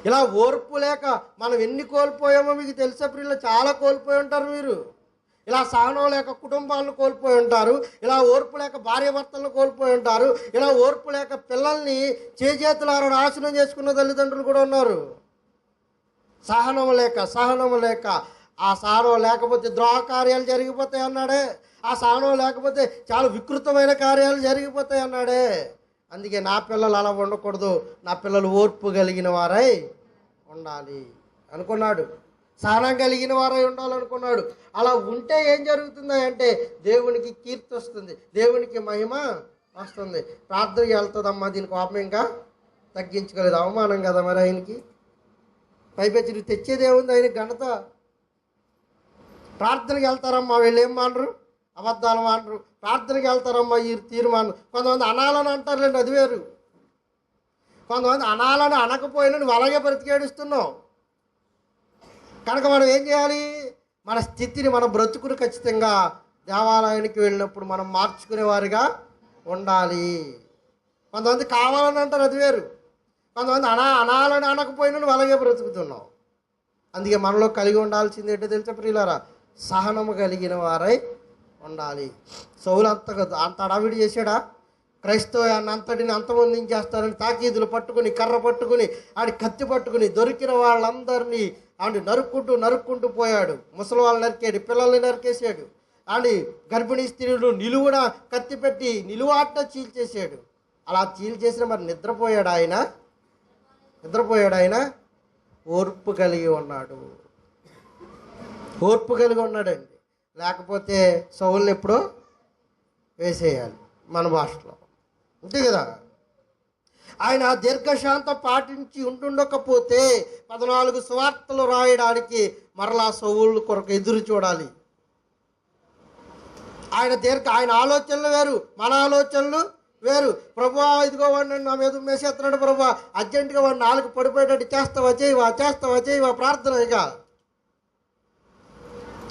ఇలా ఓర్పు లేక మనం ఎన్ని కోల్పోయామో మీకు తెలుసా ప్రియులు? చాలా కోల్పోయి ఉంటారు మీరు. ఇలా సహనం లేక కుటుంబాలను కోల్పోయి ఉంటారు. ఇలా ఓర్పు లేక భార్యాభర్తలను కోల్పోయి ఉంటారు. ఇలా ఓర్పు లేక పిల్లల్ని చేజేతులారా నాశనం చేసుకున్న తల్లిదండ్రులు కూడా ఉన్నారు. సహనం లేక ఆ సహనం లేకపోతే ద్రోహ కార్యాలు జరిగిపోతాయి అన్నాడే. ఆ సహనం లేకపోతే చాలా వికృతమైన కార్యాలు జరిగిపోతాయి అన్నాడే. అందుకే నా పిల్లలు అలా ఉండకూడదు, నా పిల్లలు ఓర్పు కలిగిన వారై ఉండాలి అనుకున్నాడు. సహనం కలిగిన వారై ఉండాలనుకున్నాడు. అలా ఉంటే ఏం జరుగుతుంది అంటే దేవునికి కీర్తి వస్తుంది, దేవునికి మహిమ వస్తుంది. ప్రార్థనకి వెళ్తుందమ్మా, దీని కోపం ఇంకా తగ్గించుకోలేదు. అవమానం కదా మరి ఆయనకి. పైపెచ్చి నువ్వు తెచ్చేదేముంది ఆయన ఘనత. ప్రార్థనకి వెళ్తారమ్మా, వీళ్ళు ఏం మానరు, అబద్ధాలు మానరు. ప్రార్థనకి వెళ్తారమ్మా, ఈ తీర్మానం. కొంతమంది అనాలని అంటారులేండి, అది వేరు. కొంతమంది అనాలని అనకపోయినా నువ్వు అలాగే బ్రతికేడుస్తున్నావు. కనుక మనం ఏం చేయాలి? మన స్థితిని, మన బ్రతుకుని ఖచ్చితంగా దేవాలయానికి వెళ్ళినప్పుడు మనం మార్చుకునేవారిగా ఉండాలి. కొంతమంది కావాలని అంటారు, అది వేరు. కొంతమంది అనాలని అనకపోయినా నువ్వు అలాగే బ్రతుకుతున్నావు. అందుకే మనలో కలిగి ఉండాల్సింది ఏంటో తెలుసా ప్రియులారా? సహనము కలిగిన వారై ఉండాలి. సౌలు అంత అడావిడి చేశాడా? క్రైస్తవాన్ని అంతటిని అంతమొందించేస్తారని తాకీదులు పట్టుకుని, కర్ర పట్టుకుని, ఆడి కత్తి పట్టుకుని దొరికిన వాళ్ళందరినీ ఆడి నరుక్కుంటూ పోయాడు. ముసలి వాళ్ళు నరికాడు, పిల్లల్ని నరికేసాడు. ఆడి గర్భిణీ స్త్రీలు నిలువున కత్తి పెట్టి నిలువాట చీల్చేసాడు. అలా చీల్చేసిన మరి నిద్రపోయాడు ఆయన ఓర్పు కలిగి ఉన్నాడు. ఓర్పు కలిగి ఉన్నాడండి. లేకపోతే సౌలుని ఎప్పుడో వేసేయాలి మన భాషలో, అంతే కదా. ఆయన దీర్ఘశాంతం పాటించి ఉంటుండకపోతే 14 సువార్తలు రాయడానికి మరలా సౌలు కొరకు ఎదురు చూడాలి. ఆయన ఆలోచనలు వేరు, మన ఆలోచనలు వేరు. ప్రభువా ఇదిగో వాడిని నా మీద మేసేస్తున్నాడు ప్రభువా, అర్జెంటుగా వాడిని 4 పడిపోయేటట్టు చేస్తావా చేయవా ప్రార్థన. ఇక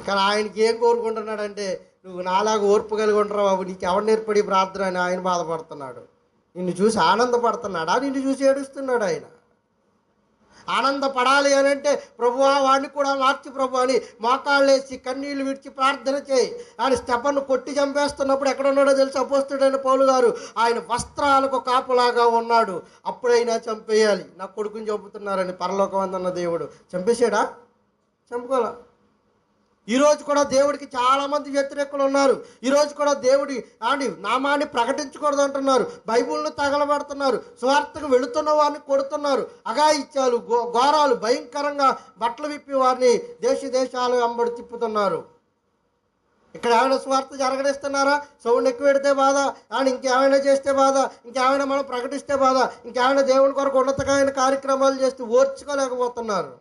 కానీ ఆయనకి ఏం కోరుకుంటున్నాడంటే, నువ్వు నాలాగా ఓర్పు కలిగి ఉంటావు బాబు, నీకు ఎవరు నేర్పడి ప్రార్థన అని ఆయన బాధపడుతున్నాడు. నిన్ను చూసి ఆనందపడుతున్నాడా, నిన్ను చూసి ఏడుస్తున్నాడు ఆయన. ఆనందపడాలి అని అంటే ప్రభువా వాడిని కూడా మార్చి ప్రభు అని మోకాళ్ళేసి కన్నీళ్లు విడిచి ప్రార్థన చేయి. ఆయన స్టెఫను కొట్టి చంపేస్తున్నప్పుడు ఎక్కడ ఉన్నాడో తెలిసి అపోస్తుడైన పౌలు గారు ఆయన వస్త్రాలకు కాపులాగా ఉన్నాడు. అప్పుడైనా చంపేయాలి, నా కొడుకుని చంపుతున్నారని పరలోకమందున్న దేవుడు చంపేశాడా? చంపుకోలా. ఈరోజు కూడా దేవుడికి చాలామంది వ్యతిరేకులు ఉన్నారు. ఈరోజు కూడా దేవుడి నామాన్ని ప్రకటించకూడదు అంటున్నారు, బైబిల్ను తగలబడుతున్నారు, స్వార్థకు వెళుతున్న వారిని కొడుతున్నారు, అఘాయిత్యాలు ఘోరాలు భయంకరంగా బట్టలు విప్పి వారిని దేశాలు వెంబడి తిప్పుతున్నారు. ఇక్కడ ఏమైనా స్వార్థ జరగడిస్తున్నారా? సౌండ్ ఎక్కువ పెడితే బాధ, ఇంకేమైనా చేస్తే బాధ, ఇంకేమైనా మనం ప్రకటిస్తే బాధ, ఇంకేమైనా దేవుని కొరకు ఉన్నతమైన కార్యక్రమాలు చేస్తూ ఓర్చుకోలేకపోతున్నారు.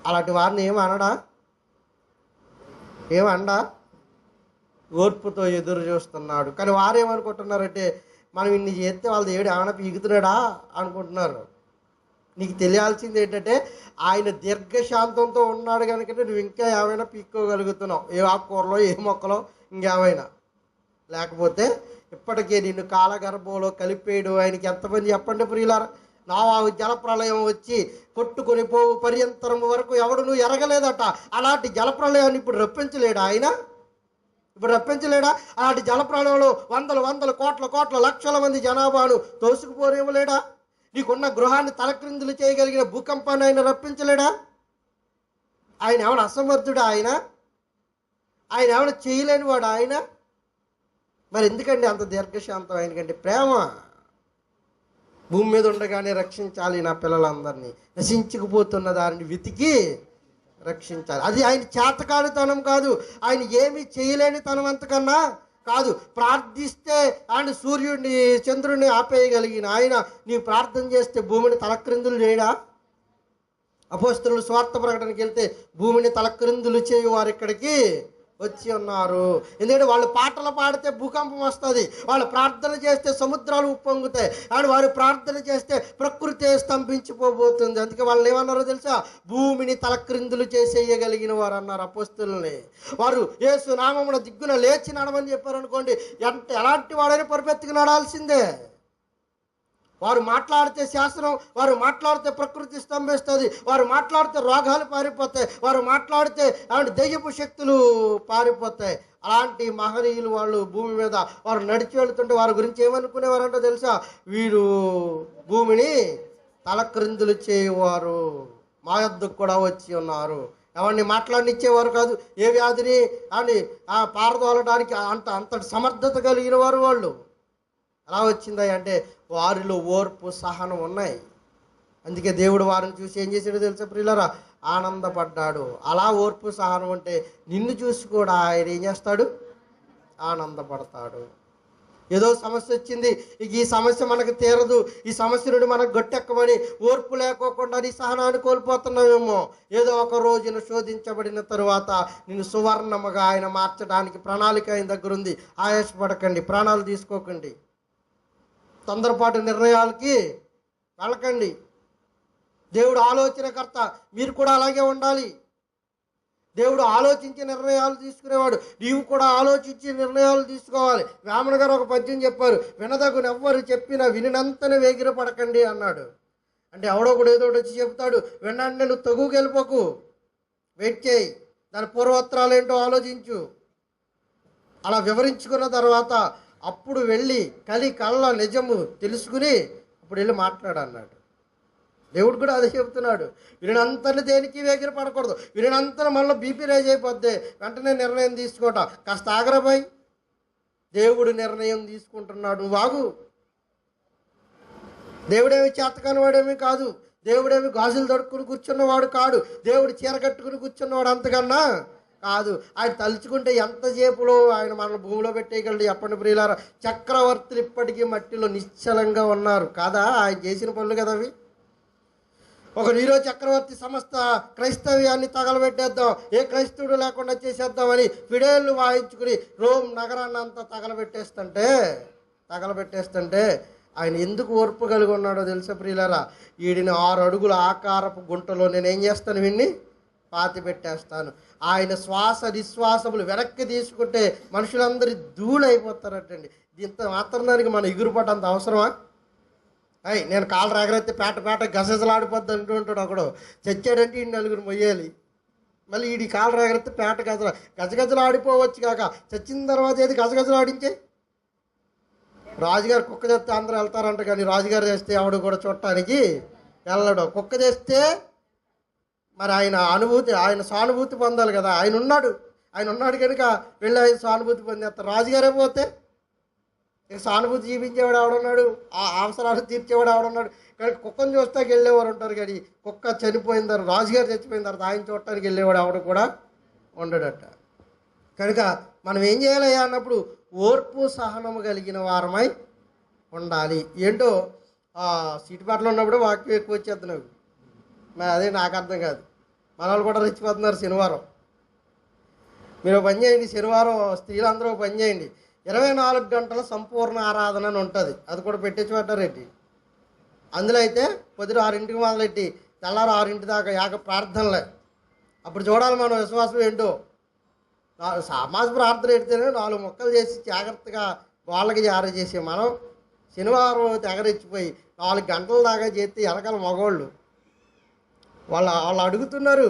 అలాంటి వారిని ఏమనడా ఓర్పుతో ఎదురు చూస్తున్నాడు. కానీ వారేమనుకుంటున్నారంటే, మనం ఇన్ని చేస్తే వాళ్ళ దేవుడు ఏమైనా పీకుతున్నాడా అనుకుంటున్నారు. నీకు తెలియాల్సింది ఏంటంటే, ఆయన దీర్ఘశాంతంతో ఉన్నాడు కనుక నువ్వు ఇంకా ఏమైనా పీక్కోగలుగుతున్నావు, ఏ ఆకుకూరలో ఏ మొక్కలో ఇంకేమైనా. లేకపోతే ఇప్పటికే నిన్ను కాలగర్భంలో కలిపేయడు ఆయనకి ఎంతమంది చెప్పండి ప్రియులారా. నోవాహు జలప్రళయం వచ్చి కొట్టుకొని పోవు పర్యంతరం వరకు ఎవడు ఎరగలేదట. అలాంటి జలప్రళయాన్ని ఇప్పుడు రప్పించలేడా ఆయన? అలాంటి జలప్రళయంలో వందల కోట్ల లక్షల మంది జనాభాను తోసుకుపోనివ్వలేడా? నీకున్న గృహాన్ని తలక్రిందులు చేయగలిగిన భూకంపాన్ని ఆయన రప్పించలేడా? ఆయన ఏమైనా అసమర్థుడా? ఆయన ఏమైనా చేయలేని వాడు ఆయన? మరి ఎందుకండి అంత దీర్ఘశాంతం? ఆయనకంటే ప్రేమ. భూమి మీద ఉండగానే రక్షించాలి నా పిల్లలందరినీ, నశించుకుపోతున్న దారిని వెతికి రక్షించాలి. అది ఆయన చేతకానితనం కాదు, ఆయన ఏమీ చేయలేని తనం అంతకన్నా కాదు. ప్రార్థిస్తే ఆయన సూర్యుడిని చంద్రుడిని ఆపేయగలిగిన ఆయన నీ ప్రార్థన చేస్తే భూమిని తలక్రిందులు చేయడా? అపోస్తలులు స్వార్థ ప్రకటనకి వెళ్తే భూమిని తలక్రిందులు చేయు వారు ఇక్కడికి వచ్చి ఉన్నారు. ఎందుకంటే వాళ్ళు పాటలు పాడితే భూకంపం వస్తుంది, వాళ్ళు ప్రార్థన చేస్తే సముద్రాలు ఉప్పొంగుతాయి, అండ్ వారు ప్రార్థన చేస్తే ప్రకృతి స్తంభించిపోబోతుంది. అందుకే వాళ్ళు ఏమన్నారో తెలుసా? భూమిని తలక్రిందులు చేసేయగలిగిన వారు అన్నారు అపోస్తలుల్ని. వారు యేసు నామమున దిగ్గున లేచి నడమని చెప్పారనుకోండి, ఎలాంటి వాడైనా పరిపెత్తుకు నడాల్సిందే. వారు మాట్లాడితే శాసనం, వారు మాట్లాడితే ప్రకృతి స్తంభిస్తుంది, వారు మాట్లాడితే రోగాలు పారిపోతాయి, వారు మాట్లాడితే దెయ్యపు శక్తులు పారిపోతాయి. అలాంటి మహనీయులు వాళ్ళు భూమి మీద వారు నడిచి వెళుతుంటే వారి గురించి ఏమనుకునేవారంటే తెలుసా? వీరు భూమిని తలక్రిందులు చేయవారు, మా యొద్దకు కూడా వచ్చి ఉన్నారు. ఎవరిని మాట్లాడనిచ్చేవారు కాదు, ఏ వ్యాధిని పారదోలడానికి అంతటి సమర్థత కలిగిన వారు వాళ్ళు. ఎలా వచ్చింది అంటే వారిలో ఓర్పు సహనం ఉన్నాయి. అందుకే దేవుడు వారిని చూసి ఏం చేశాడో తెలుసా ప్రియులారా? ఆనందపడ్డాడు. అలా ఓర్పు సహనం అంటే నిన్ను చూసి కూడా ఆయన ఏం చేస్తాడు? ఆనందపడతాడు. ఏదో సమస్య వచ్చింది, ఇక ఈ సమస్య మనకు తీరదు, ఈ సమస్య నుండి మనకు గట్టెక్కమని ఓర్పు లేకోకుండా నీ సహనాన్ని కోల్పోతున్నామేమో. ఏదో ఒక రోజున శోధించబడిన తరువాత నిన్ను సువర్ణముగా ఆయన మార్చడానికి ప్రణాళిక ఆయన దగ్గర ఉంది. ఆయాసపడకండి, ప్రాణాలు తీసుకోకండి, తొందరపాటు నిర్ణయాలకి వెళ్ళకండి. దేవుడు ఆలోచనకర్త, మీరు కూడా అలాగే ఉండాలి. దేవుడు ఆలోచించి నిర్ణయాలు తీసుకునేవాడు, నీవు కూడా ఆలోచించి నిర్ణయాలు తీసుకోవాలి. వేమన గారు ఒక పద్యం చెప్పారు, వినదగునెవ్వరు చెప్పినా వినినంతనే వేగిరపడకండి అన్నాడు. అంటే ఎవడో కూడా ఏదో వచ్చి చెప్తాడు, వినండి, నువ్వు తగుకు వెళ్ళిపోకు, వెయిట్ చేయి, దాని పూర్వోత్తరాలు ఏంటో ఆలోచించు. అలా వివరించుకున్న తర్వాత అప్పుడు వెళ్ళి కళ్ళ నిజము తెలుసుకుని అప్పుడు వెళ్ళి మాట్లాడన్నాడు. దేవుడు కూడా అదే చెబుతున్నాడు, వినంతని దేనికి వేగిర పడకూడదు, వినంతని మళ్ళీ బీపీ రైజ్ అయిపోద్ది, వెంటనే నిర్ణయం తీసుకోవటం కాస్త ఆగ్రబాయ్. దేవుడు నిర్ణయం తీసుకుంటున్నాడు, నువ్వు ఆగు. దేవుడేమి చేతకాని వాడేమీ కాదు, దేవుడేమి గాజులు తొడుక్కుని కూర్చున్నవాడు కాడు. దేవుడు చీర కట్టుకుని కూర్చున్నవాడు అంతకన్నా కాదు. ఆయన తలుచుకుంటే ఎంతసేపులో ఆయన మన భూమిలో పెట్టేయగలడు. ఎప్పటి ప్రియులారా, చక్రవర్తులు ఇప్పటికీ మట్టిలో నిశ్చలంగా ఉన్నారు కాదా? ఆయన చేసిన పనులు కదా అవి. ఒక నీరో చక్రవర్తి సమస్త క్రైస్తవ్యాన్ని తగలబెట్టేద్దాం, ఏ క్రైస్తవుడు లేకుండా చేసేద్దామని ఫిడేళ్ళు వాయించుకుని రోమ్ నగరాన్ని అంతా తగలబెట్టేస్తుంటే ఆయన ఎందుకు ఓర్పు కలిగి ఉన్నాడో తెలుసా ప్రియులారా? వీడిని 6 అడుగుల ఆకారపు గుంటలో నేనేం చేస్తాను, వీడిని పాతి పెట్టేస్తాను. ఆయన శ్వాస నిశ్వాసములు వెనక్కి తీసుకుంటే మనుషులందరూ ధూళైపోతారటండి. ఇంత మాత్రం దానికి మన ఎగురుపటంత అవసరమా? నేను కాళ్ళు రాగరైతే పేట గజగజలాడిపోద్ది అంటూ ఉంటాడు ఒకడు. చచ్చాడంటే ఈ 4 మొయ్యాలి. మళ్ళీ వీడి కాళ్ళు రాగరైతే పేట గజగజలు ఆడిపోవచ్చు కాక చచ్చిన తర్వాత ఏది గజగజలు ఆడించే. రాజుగారు కుక్క చేస్తే అందరూ వెళ్తారంట, కానీ రాజుగారు చేస్తే ఎవడు కూడా చూడటానికి వెళ్ళడు. కుక్క చేస్తే మరి ఆయన సానుభూతి పొందాలి కదా. ఆయన ఉన్నాడు కనుక వెళ్ళి ఆయన సానుభూతి పొందేస్తారు. రాజుగారే పోతే ఇక సానుభూతి చూపించేవాడు ఎవడున్నాడు, ఆ అవసరాలు తీర్చేవాడు ఎవడున్నాడు? కానీ కుక్కను చూస్తాకి వెళ్ళేవారు ఉంటారు, కానీ కుక్క చనిపోయిన తర్వాత, రాజుగారు చచ్చిపోయిన తర్వాత ఆయన చూడటానికి వెళ్ళేవాడు ఎవడు కూడా ఉండడట. కనుక మనం ఏం చేయాలయ్యా అన్నప్పుడు ఓర్పు సహనము కలిగిన వారమై ఉండాలి. ఏంటో సీటుపాటలో ఉన్నప్పుడు వాక్యం ఎక్కువ వచ్చేస్తున్నావు, మరి అదే నాకు అర్థం కాదు. మన వాళ్ళు కూడా రెచ్చిపోతున్నారు. శనివారం మీరు పని చేయండి, శనివారం స్త్రీలందరూ పని చేయండి. 24 గంటల సంపూర్ణ ఆరాధన అని ఉంటుంది, అది కూడా పెట్టించి పెట్టారెడ్డి. అందులో అయితే పొద్దున 6ంటికి మొదలెట్టి తెల్లారు 6 దాకా యాగ ప్రార్థనలే. అప్పుడు చూడాలి మనం విశ్వాసం ఏంటో. సమాజ ప్రార్థన ఎడితేనే 4 మొక్కలు చేసి జాగ్రత్తగా వాళ్ళకి జారీ చేసే మనం శనివారం తెగరెచ్చిపోయి 4 గంటల దాకా చేస్తే వెనకాల మగవాళ్ళు వాళ్ళు అడుగుతున్నారు.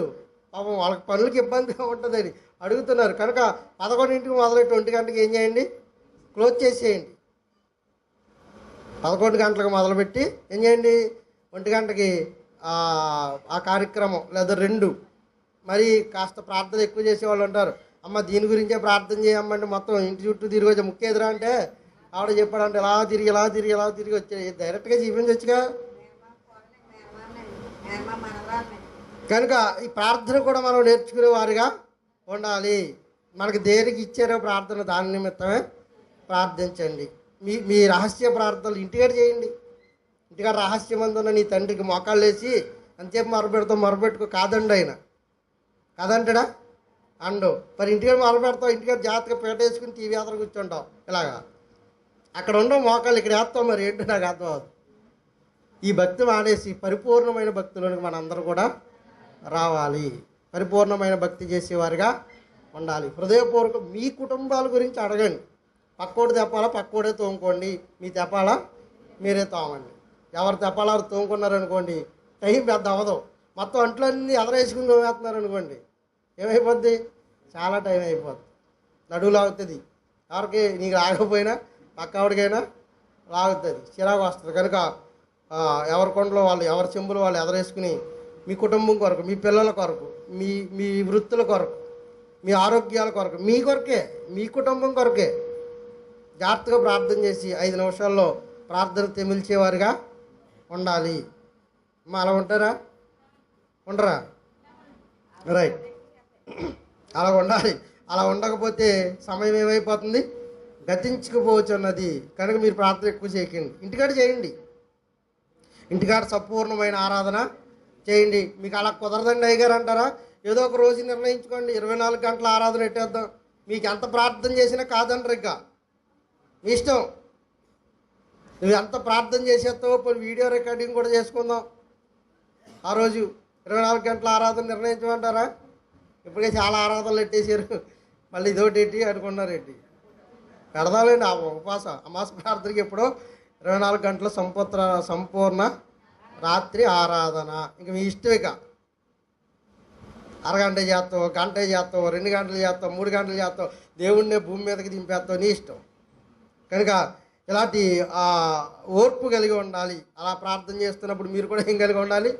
పాపం వాళ్ళకి పనులకి ఇబ్బందిగా ఉంటుందని అడుగుతున్నారు. కనుక 11ంటికి మొదలెట్టి 1 గంటకి ఏం చేయండి, క్లోజ్ చేసేయండి. 11 గంటలకు మొదలుపెట్టి ఏం చేయండి, 1 గంటకి ఆ కార్యక్రమం లేదా 2. మరి కాస్త ప్రార్థన ఎక్కువ చేసేవాళ్ళు ఉంటారు. అమ్మ దీని గురించే ప్రార్థన చేయమ్మంటే మొత్తం ఇంటి చుట్టూ తిరిగి వచ్చే ముక్కేదిరా అంటే ఆవిడ చెప్పాడంటే ఇలా తిరిగి వచ్చే డైరెక్ట్గా చూపించవచ్చుగా. కనుక ఈ ప్రార్థన కూడా మనం నేర్చుకునే వారిగా ఉండాలి. మనకు దేనికి ఇచ్చారో ప్రార్థన దాని నిమిత్తమే ప్రార్థించండి. మీ రహస్య ప్రార్థనలు ఇంటికాడ చేయండి. ఇంటికాడ రహస్యమందున్న నీ తండ్రికి మోకాళ్ళు వేసి అంతసేపు మొరపెట్టుకో కాదండి ఆయన కాదంటాడా అండు. మరి ఇంటికాడ మొరపెడతావు, ఇంటికాడ జాగ్రత్తగా పేట వేసుకుని టీవీ అతను కూర్చుంటావు. ఇలాగా అక్కడ ఉండవు మోకాళ్ళు, ఇక్కడ వేస్తావు. మరి ఏంటో నాకు అర్థం అవుతుంది. ఈ భక్తి మానేసి పరిపూర్ణమైన భక్తిలోనికి మనందరూ కూడా రావాలి. పరిపూర్ణమైన భక్తి చేసేవారిగా ఉండాలి. హృదయపూర్వకం మీ కుటుంబాల గురించి అడగండి. పక్కోడు తెప్పాలా, పక్కోడే తోముకోండి. మీ తెప్పాలా, మీరే తోమండి. ఎవరు తెప్పాలా వారు తోముకున్నారనుకోండి, టైం పెద్ద అవ్వదు. మొత్తం అంట్లన్నీ ఎదరేసుకుని తోమేస్తున్నారనుకోండి, ఏమైపోద్ది, చాలా టైం అయిపోద్ది. నడువు లాగుతుంది. ఎవరికి నీకు రాకపోయినా పక్కవాడికైనా లాగుతుంది, చిరాకు వస్తుంది. కనుక ఎవరి కొండలో వాళ్ళు, ఎవరి చెంబులు వాళ్ళు ఎదరేసుకుని మీ కుటుంబం కొరకు, మీ పిల్లల కొరకు, మీ వృత్తుల కొరకు, మీ ఆరోగ్యాల కొరకు, మీ కొరకే, మీ కుటుంబం కొరకే జాగ్రత్తగా ప్రార్థన చేసి 5 నిమిషాల్లో ప్రార్థన తెమిల్చేవారుగా ఉండాలి. అలా ఉంటారా, ఉండరా? రైట్, అలా ఉండాలి. అలా ఉండకపోతే సమయం ఏమైపోతుంది, గతించుకుపోవచ్చు అన్నది. కనుక మీరు ప్రార్థన ఎక్కువ చేయకండి, ఇంటికాడ చేయండి. ఇంటికాడ సంపూర్ణమైన ఆరాధన చేయండి. మీకు అలా కుదరదండి అయ్యగారు అంటారా, ఏదో ఒక రోజు నిర్ణయించుకోండి. 24 గంటల ఆరాధన పెట్టేద్దాం. మీకు ఎంత ప్రార్థన చేసినా కాదంటారు, ఇంకా మీ ఇష్టం. నువ్వు ఎంత ప్రార్థన చేసేస్తావో పోయి వీడియో రికార్డింగ్ కూడా చేసుకుందాం. ఆ రోజు 24 గంటల ఆరాధన నిర్ణయించమంటారా? ఇప్పటికే చాలా ఆరాధనలు పెట్టేశారు, మళ్ళీ ఇదోటి ఏంటి అనుకున్నారు ఏంటి. పెడదాలండి ఆ అమాస ప్రార్థనకి ఎప్పుడో 24 గంటల సంపూర్ణ రాత్రి ఆరాధన. ఇంక మీ ఇష్టం. ఇక అరగంట చేస్తావు, గంట చేస్తావు, 2 గంటలు చేస్తావు, 3 గంటలు చేస్తావు, దేవుడినే భూమి మీదకి దింపేస్తావు, నీ ఇష్టం. కనుక ఇలాంటి ఓర్పు కలిగి ఉండాలి. అలా ప్రార్థన చేస్తున్నప్పుడు మీరు కూడా ఏం కలిగి ఉండాలి,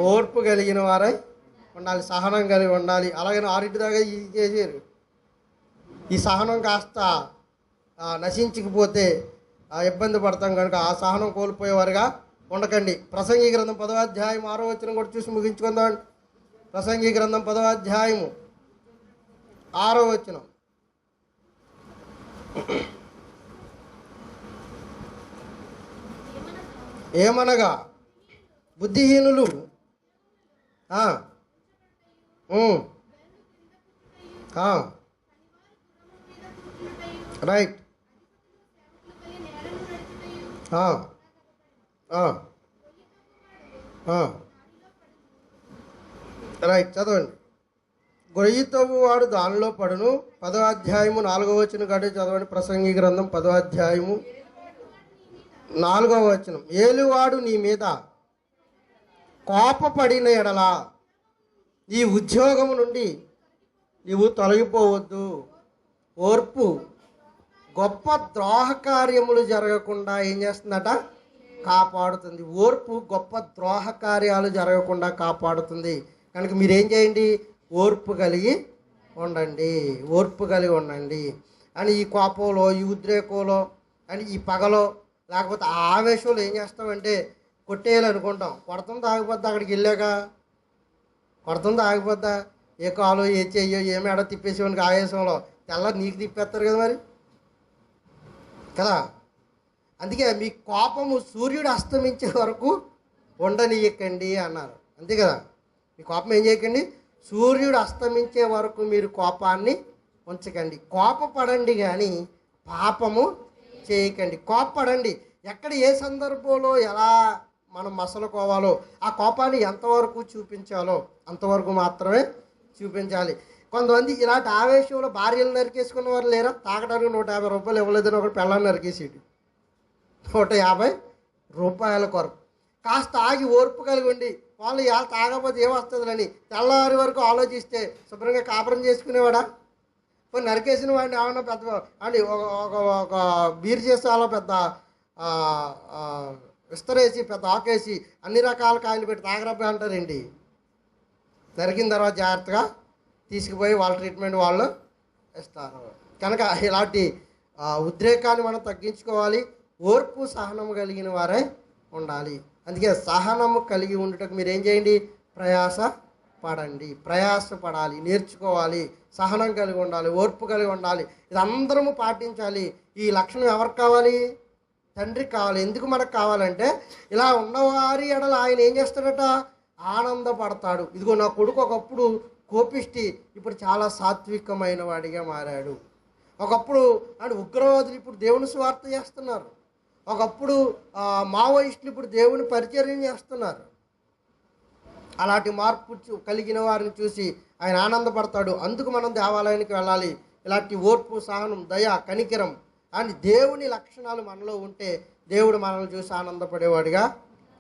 ఓర్పు కలిగిన వారై ఉండాలి, సహనం కలిగి ఉండాలి. అలాగే 6 దాకా ఇది చేసారు. ఈ సహనం కాస్త నశించకపోతే ఇబ్బంది పడతాం. కనుక ఆ సహనం కోల్పోయేవారుగా ఉండకండి. ప్రసంగి గ్రంథం 10వ అధ్యాయం 6వ వచనం కూడా చూసి ముగించుకుందాం. ప్రసంగి గ్రంథం 10వ అధ్యాయము 6వ వచనం. ఏమనగా బుద్ధిహీనులు రైట్ రైట్ చదవండి. గొయ్యి తవ్వువాడు దానిలో పడును. 10వ అధ్యాయము 4వ వచనం కాడే చదవండి. ప్రసంగి గ్రంథం 10వ అధ్యాయము 4వ వచనం. ఏలువాడు నీ మీద కోపపడిన ఎడల ఈ ఉద్యోగము నుండి నీవు తొలగిపోవద్దు. ఓర్పు గొప్ప ద్రోహ కార్యములు జరగకుండా ఏం చేస్తుందట? కాపాడుతుంది. ఓర్పు గొప్ప ద్రోహ కార్యాలు జరగకుండా కాపాడుతుంది. కనుక మీరేం చేయండి? ఓర్పు కలిగి ఉండండి, ఓర్పు కలిగి ఉండండి అని ఈ కోపంలో, ఈ ఉద్రేకంలో, అని ఈ పగలో, లేకపోతే ఆ ఆవేశంలో ఏం చేస్తామంటే కొట్టేయాలనుకుంటాం. కొడుతుంది ఆగిపోద్దా? అక్కడికి వెళ్ళాక కొడుతుంది ఆగిపోద్దా? ఏ కాలో ఏ చెయ్యో ఏమి ఆడ తిప్పేసేవానికి ఆవేశంలో తెల్ల నీకు తిప్పేస్తారు కదా మరి కదా. అందుకే మీ కోపము సూర్యుడు అస్తమించే వరకు ఉండనీయకండి అన్నారు. అంతే కదా. మీ కోపం ఏం చేయకండి? సూర్యుడు అస్తమించే వరకు మీరు కోపాన్ని ఉంచకండి. కోపపడండి కానీ పాపము చేయకండి. కోపపడండి. ఎక్కడ ఏ సందర్భంలో ఎలా మనం మసలుకోవాలో, ఆ కోపాన్ని ఎంతవరకు చూపించాలో అంతవరకు మాత్రమే చూపించాలి. కొంతమంది ఇలాంటి ఆవేశంలో భార్యలు నరికేసుకున్న వారు లేరా? తాగడానికి 150 రూపాయలు ఇవ్వలేదని ఒకటి పెళ్ళాన్ని నరికేసాడు. 150 రూపాయల కొరకు. కాస్త ఆగి ఓర్పు కలిగి ఉండి వాళ్ళు ఇలా తాగకపోతే ఏమొస్తుందని తెల్లవారి వరకు ఆలోచిస్తే శుభ్రంగా కాపురం చేసుకునేవాడా? కొన్ని నరికేసిన వాడిని ఏమన్నా పెద్ద అని ఒక బీర్ చేస్తే అలా పెద్ద విస్తరేసి పెద్ద ఆకేసి అన్ని రకాల కాయలు పెట్టి తాగరబ్బా అంటారండి. నరికిన తర్వాత జాగ్రత్తగా తీసుకుపోయి వాళ్ళ ట్రీట్మెంట్ వాళ్ళు ఇస్తారు. కనుక ఇలాంటి ఉద్రేకాన్ని మనం తగ్గించుకోవాలి. ఓర్పు సహనము కలిగిన వారే ఉండాలి. అందుకే సహనము కలిగి ఉండటకు మీరేం చేయండి? ప్రయాస పడండి, ప్రయాసపడాలి, నేర్చుకోవాలి. సహనం కలిగి ఉండాలి, ఓర్పు కలిగి ఉండాలి. ఇది అందరము పాటించాలి. ఈ లక్షణం ఎవరికి కావాలి? తండ్రికి కావాలి. ఎందుకు మనకు కావాలంటే ఇలా ఉన్నవారి ఎడల ఆయన ఏం చేస్తాడట? ఆనందపడతాడు. ఇదిగో నా కొడుకు ఒకప్పుడు కోపిష్టి, ఇప్పుడు చాలా సాత్వికమైన వాడిగా మారాడు. ఒకప్పుడు అంటే ఉగ్రవాదులు ఇప్పుడు దేవుని స్వార్థ చేస్తున్నారు. ఒకప్పుడు మావోయిస్టులు ఇప్పుడు దేవుని పరిచర్య చేస్తున్నారు. అలాంటి మార్పు కలిగిన వారిని చూసి ఆయన ఆనందపడతాడు. అందుకు మనం దేవాలయానికి వెళ్ళాలి. ఇలాంటి ఓర్పు, సహనం, దయ, కనికరం అని దేవుని లక్షణాలు మనలో ఉంటే దేవుడు మనల్ని చూసి ఆనందపడేవాడిగా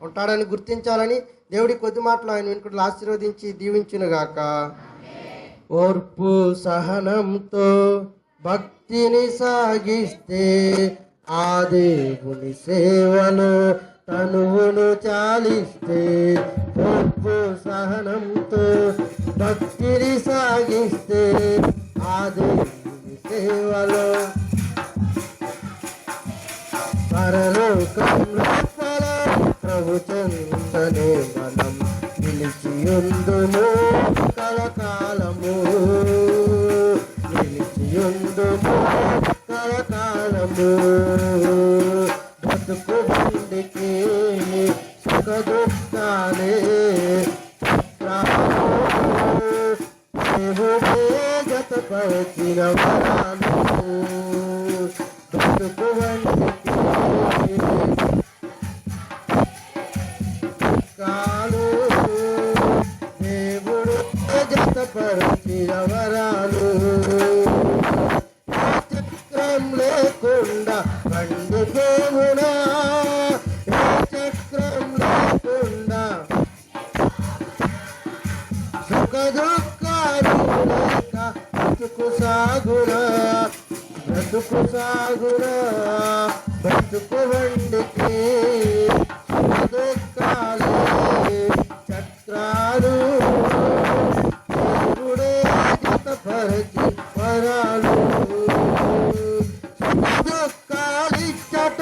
ఉంటాడని గుర్తించాలని దేవుడి కొద్ది మాటలు ఆయన వెనుకలు ఆశీర్వదించి దీవించునుగాక. ఓర్పు సహనంతో భక్తిని సాగిస్తే ఆ దేవుని సేవలో తనువును చాలిస్తే, ఓర్పు సహనంతో భక్తిని సాగిస్తే ఆ దేవుని సేవలో పరలోకంలో ప్రభు చెంతనే మనం నిలిచియుందుము కలకాలము, నిలిచియుందుము కలకాలము. బ్రతుకు బండికి సుఖ దుఃఖాలే దేవుడే జతపరిచిన వరాలు. బ్రతుకు బండికి కాలు దేవుడు జతపరిచిన వరాలు. చక్రం లేకుండా బండి దేవుడా, చక్రం లేకుండా సుఖ దుఃఖాలు లేక బ్రతుకు సాగురా, బ్రతుకు సాగురా. బ్రతుకు బండికి సుఖ దుఃఖాలే చక్రాలు దేవుడే జతపరిచి వరాలు. సుఖ దుఃఖాలిచ్చట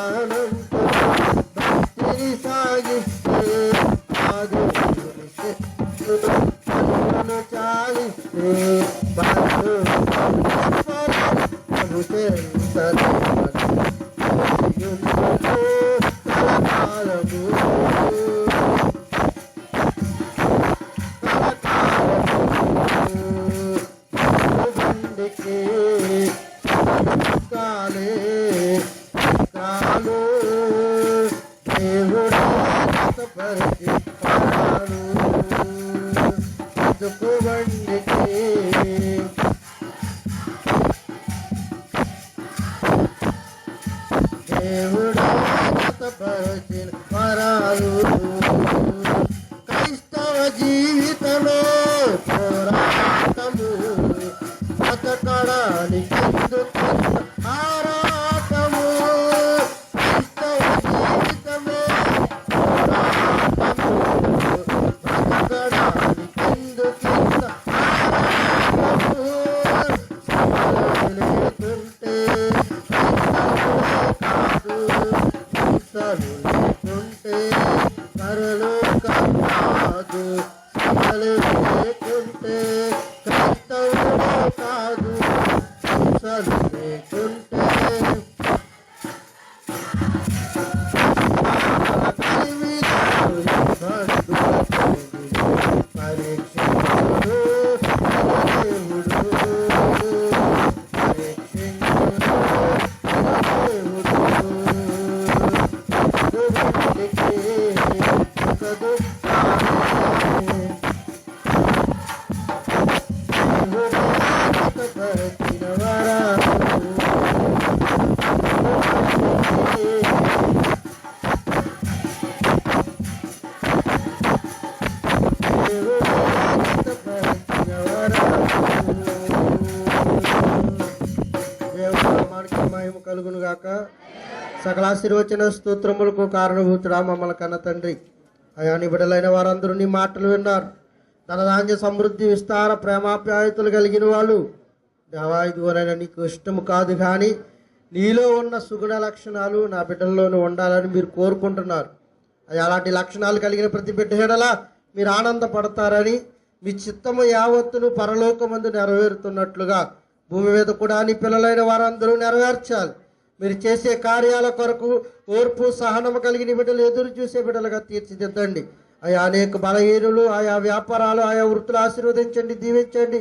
ప్రాణంతో భక్తిని సాగిస్తే ఆది కన్నును చాలిస్తే బంధు కలకాలము బండికి కాలే కాలు దేవుడు పరిచి పాడు బతుకు బండికి దేవుడు పరిచిన వరాలు క్రైస్తవ జీవితంలో పోరాటము బతకడానికి ఆరాటము క్రైస్తవ జీవితంలో పోరాటము బతకడానికి ఆరాటము లేకుంటే లేకుంటే కరలు కాదు సభలు లేకుంటే క్రైస్తవులు కాదు సభలు లేకుంటే పరీక్షించుడు మహిమ కలుగును గాక. సకల ఆశీర్వచన స్తోత్రములకు కారణభూతుడా మమ్మల్ని కన్న తండ్రి అయా నీ బిడ్డలైన వారందరూ నీ మాటలు విన్నారు. ధనధాన్య సమృద్ధి విస్తార ప్రేమాప్యాయతలు కలిగిన వాళ్ళు దేవా ఇదిగోనైనా నీకు ఇష్టము కాదు కానీ నీలో ఉన్న సుగుణ లక్షణాలు నా బిడ్డల్లోనూ ఉండాలని మీరు కోరుకుంటున్నారు. అయ్యా అలాంటి లక్షణాలు కలిగిన ప్రతి బిడ్డ ఎడలా మీరు ఆనందపడతారని మీ చిత్తము యావత్తును పరలోకమందు నెరవేరుతున్నట్లుగా భూమి మీద కూడా నీ పిల్లలైన వారందరూ నెరవేర్చాలి. మీరు చేసే కార్యాల కొరకు ఓర్పు సహనము కలిగిన బిడ్డలు ఎదురు చూసే బిడ్డలుగా తీర్చిదిద్దండి. ఆయా అనేక బలహీనులు ఆయా వ్యాపారాలు ఆయా వృత్తులు ఆశీర్వదించండి, దీవించండి.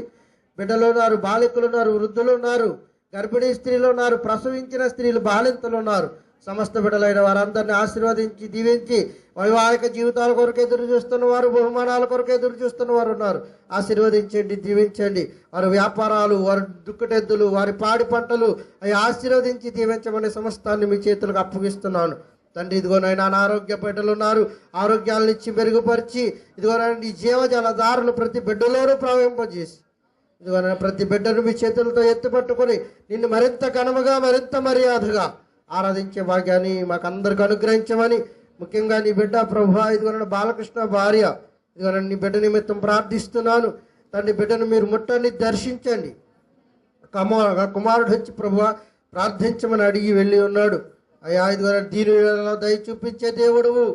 బిడ్డలు ఉన్నారు, బాలికలు ఉన్నారు, వృద్ధులు ఉన్నారు, గర్భిణీ స్త్రీలు ఉన్నారు, ప్రసవించిన స్త్రీలు, బాలింతలు ఉన్నారు. సమస్త బిడ్డలైన వారందరినీ ఆశీర్వదించి దీవించి వైవాహిక జీవితాల కొరకు ఎదురు చూస్తున్న వారు, బహుమానాల కొరకు ఎదురు చూస్తున్న వారు ఉన్నారు. ఆశీర్వదించండి, దీవించండి. వారి వ్యాపారాలు, వారి దుక్కటెద్దులు, వారి పాడి పంటలు అవి ఆశీర్వదించి దీవించమని సమస్తాన్ని మీ చేతులకు అప్పగిస్తున్నాను తండ్రి. ఇదిగోనైనా అనారోగ్య బిడ్డలు ఉన్నారు, ఆరోగ్యాలను ఇచ్చి మెరుగుపరిచి ఇదిగోనైనా ఈ జీవజలధారులు ప్రతి బిడ్డలోనూ ప్రవహింపజేసి ఇదిగోనైనా ప్రతి బిడ్డను మీ చేతులతో ఎత్తుపట్టుకొని నిన్ను మరింత ఘనముగా మరింత మర్యాదగా ఆరాధించే భాగ్యాన్ని మాకందరికి అనుగ్రహించమని, ముఖ్యంగా నీ బిడ్డ ప్రభువా ఇదిగోనైనా బాలకృష్ణ భార్య ఇదిగోనైనా నీ బిడ్డ నిమిత్తం ప్రార్థిస్తున్నాను తండ్రి. బిడ్డను మీరు ముట్టండి, దర్శించండి. కుమారుడు వచ్చి ప్రభువా ప్రార్థించమని అడిగి వెళ్ళి ఉన్నాడు. అయ్యా ఇదిగోనైనా దీనిలో దయ చూపించే దేవుడువు,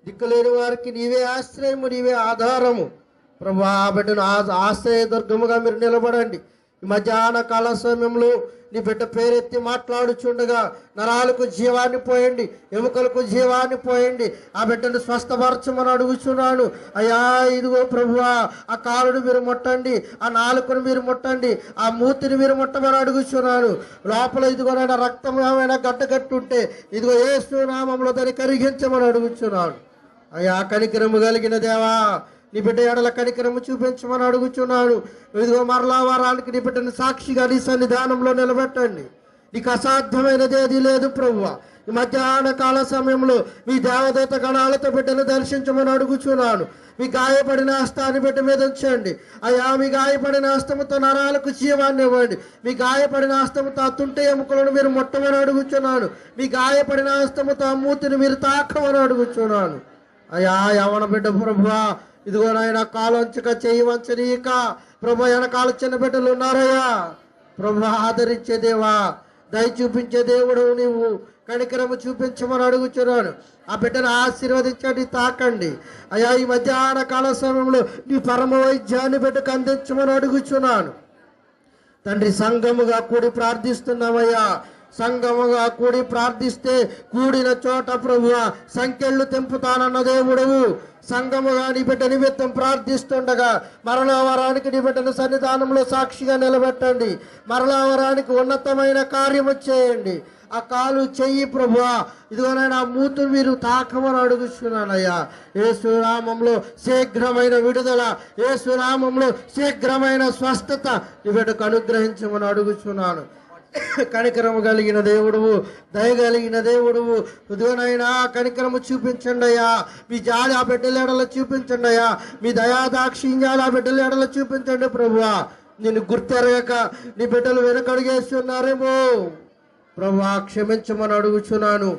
దిక్కులేని వారికి నీవే ఆశ్రయము, నీవే ఆధారము. ప్రభువా ఆ బిడ్డను ఆశ్రయ దుర్గముగా మీరు నిలబడండి. ఈ మధ్యాహ్న కాల సమయంలో నీ బిడ్డ పేరెత్తి మాట్లాడుచుండగా నరాలకు జీవాన్ని పోయండి, ఎముకలకు జీవాన్ని పోయండి. ఆ బిడ్డను స్వస్థపరచమని అడుగుచున్నాను. అయ్యా ఇదిగో ప్రభువా ఆ కాలును మీరు ముట్టండి, ఆ నాలుకను మీరు ముట్టండి, ఆ మూతిని మీరు ముట్టమని అడుగుచున్నాను. లోపల ఇదిగోనైనా రక్తం ఏమైనా గట్టగట్టుంటే ఇదిగో యేసు నామములో దాన్ని కరిగించమని అడుగుచున్నాను. అయ్యా కనికరము కలిగిన దేవా నీ బిడ్డ ఎడల కనికరము చూపించమని అడుగుచున్నాను. ఇదిగో మరలా వారానికి నీ బిడ్డను సాక్షిగా నీ సన్నిధానంలో నిలబెట్టండి. నీకు అసాధ్యమైనది ఏది లేదు ప్రభువా. ఈ మధ్యాహ్న కాల సమయంలో మీ దేవదూత గణాలతో బిడ్డను దర్శించమని అడుగుచున్నాను. మీ గాయపడిన హస్తాన్ని బిడ్డ మీద ఉంచండి. అయ్యా మీ గాయపడిన హస్తముతో నరాలకు జీవాన్ని ఇవ్వండి. మీ గాయపడిన హస్తముతో ఆ తుంట ఎముకలను మీరు ముట్టమని అడుగుచున్నాను. మీ గాయపడిన హస్తముతో ఆ మూతిని మీరు తాకమని అడుగుచున్నాను. అయ్యా యవన బిడ్డ ప్రభువా ఇదిగో నాయన కాలంచక చేయి వంచనీక ప్రభు వెనకాల చిన్న బిడ్డలు ఉన్నారయ్యా. ప్రభు ఆదరించే దేవా, దయ చూపించే దేవుడు నీవు. కనికరము చూపించమని అడుగుచున్నాను. ఆ బిడ్డను ఆశీర్వదించండి, తాకండి అయ్యా. ఈ మధ్యాహ్న కాల సమయంలో నీ పరమ వైద్యాన్ని బిడ్డకు అందించమని అడుగుచున్నాను తండ్రి. సంఘముగా కూడి ప్రార్థిస్తున్నామయ్యా. సంఘముగా కూడి ప్రార్థిస్తే కూడిన చోట ప్రభువా సంఖ్యలు తెంపుతానన్న దేవుడవు. సంఘముగా నీ బిడ్డ నిమిత్తం ప్రార్థిస్తుండగా మరలా వరానికి నీ బిడ్డను సన్నిధానంలో సాక్షిగా నిలబెట్టండి. మరలా వరానికి ఉన్నతమైన కార్యము చేయండి. ఆ కాలు చెయ్యి ప్రభువా, ఇదిగోనైనా మూతులు మీరు తాకమని అడుగుతున్నానయ్యా. యేసునామంలో శీఘ్రమైన విడుదల, యేసునామంలో శీఘ్రమైన స్వస్థత నీ బిడ్డకు అనుగ్రహించమని అడుగుచున్నాను. కనికరము కలిగిన దేవుడువు, దయ కలిగిన దేవుడువు, ఇదిగోనైనా కనికరము చూపించండి అయ్యా. మీ జాలి ఆ బిడ్డల ఎడల చూపించండి అయ్యా. మీ దయాదాక్షిణ్యాలు ఆ బిడ్డల ఎడల చూపించండి ప్రభువా. నిన్ను గుర్తెరగక నీ బిడ్డలు వెనకడుగేస్తున్నారేమో ప్రభువా, క్షమించమని అడుగుచున్నాను.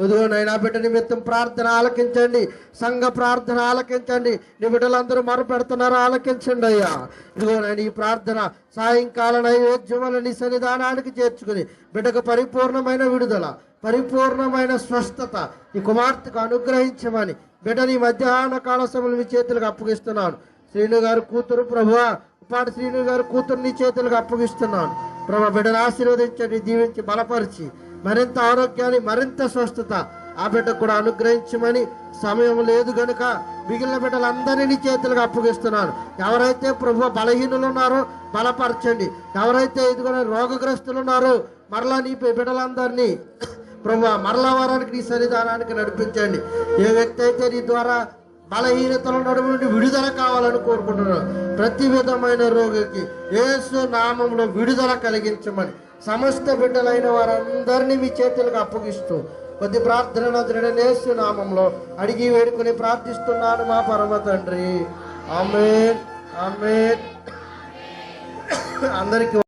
ఇదిగోనైనా బిడ్డ నిమిత్తం ప్రార్థన ఆలకించండి, సంఘ ప్రార్థన ఆలకించండి. నీ బిడ్డలందరూ మొరపెడుతున్నారు, ఆలకించండి అయ్యా. ఇదిగోనైనా ఈ ప్రార్థన సాయంకాల నైవేద్యములను నీ సన్నిధానానికి చేర్చుకుని బిడ్డకు పరిపూర్ణమైన విడుదల, పరిపూర్ణమైన స్వస్థత ఈ కుమార్తెకు అనుగ్రహించమని బిడ్డని మధ్యాహ్న కాల సమయంలో మీ చేతులకు అప్పగిస్తున్నాను. శ్రీను గారు కూతురు ప్రభువా, ఉపాటి శ్రీను గారు కూతురు నీ చేతులకు అప్పగిస్తున్నాను ప్రభా. బిడ్డను ఆశీర్వదించండి, దీవించి బలపరిచి మరింత ఆరోగ్యాన్ని, మరింత స్వస్థత ఆ బిడ్డకు కూడా అనుగ్రహించమని. సమయం లేదు గనుక మిగిలిన బిడ్డలందరినీ చేతులకు అప్పగిస్తున్నాను. ఎవరైతే ప్రభు బలహీనులు ఉన్నారో బలపరచండి. ఎవరైతే ఇదిగో రోగగ్రస్తులు ఉన్నారో మరలా నీ బిడ్డలందరినీ ప్రభు మరలా వారానికి నీ సన్నిధానానికి నడిపించండి. ఏ వ్యక్తి అయితే నీ ద్వారా బలహీనతల నడుము నుండి విడుదల కావాలని కోరుకుంటున్నాను, ప్రతి విధమైన రోగికి యేసు నామంలో విడుదల కలిగించమని సమస్త బిడ్డలైన వారందరినీ మీ చేతులకు అప్పగిస్తూ కొద్ది ప్రార్థన యేసు నామంలో అడిగి వేడుకొని ప్రార్థిస్తున్నాను మా పరమ తండ్రి. ఆమేన్, ఆమేన్. అందరికీ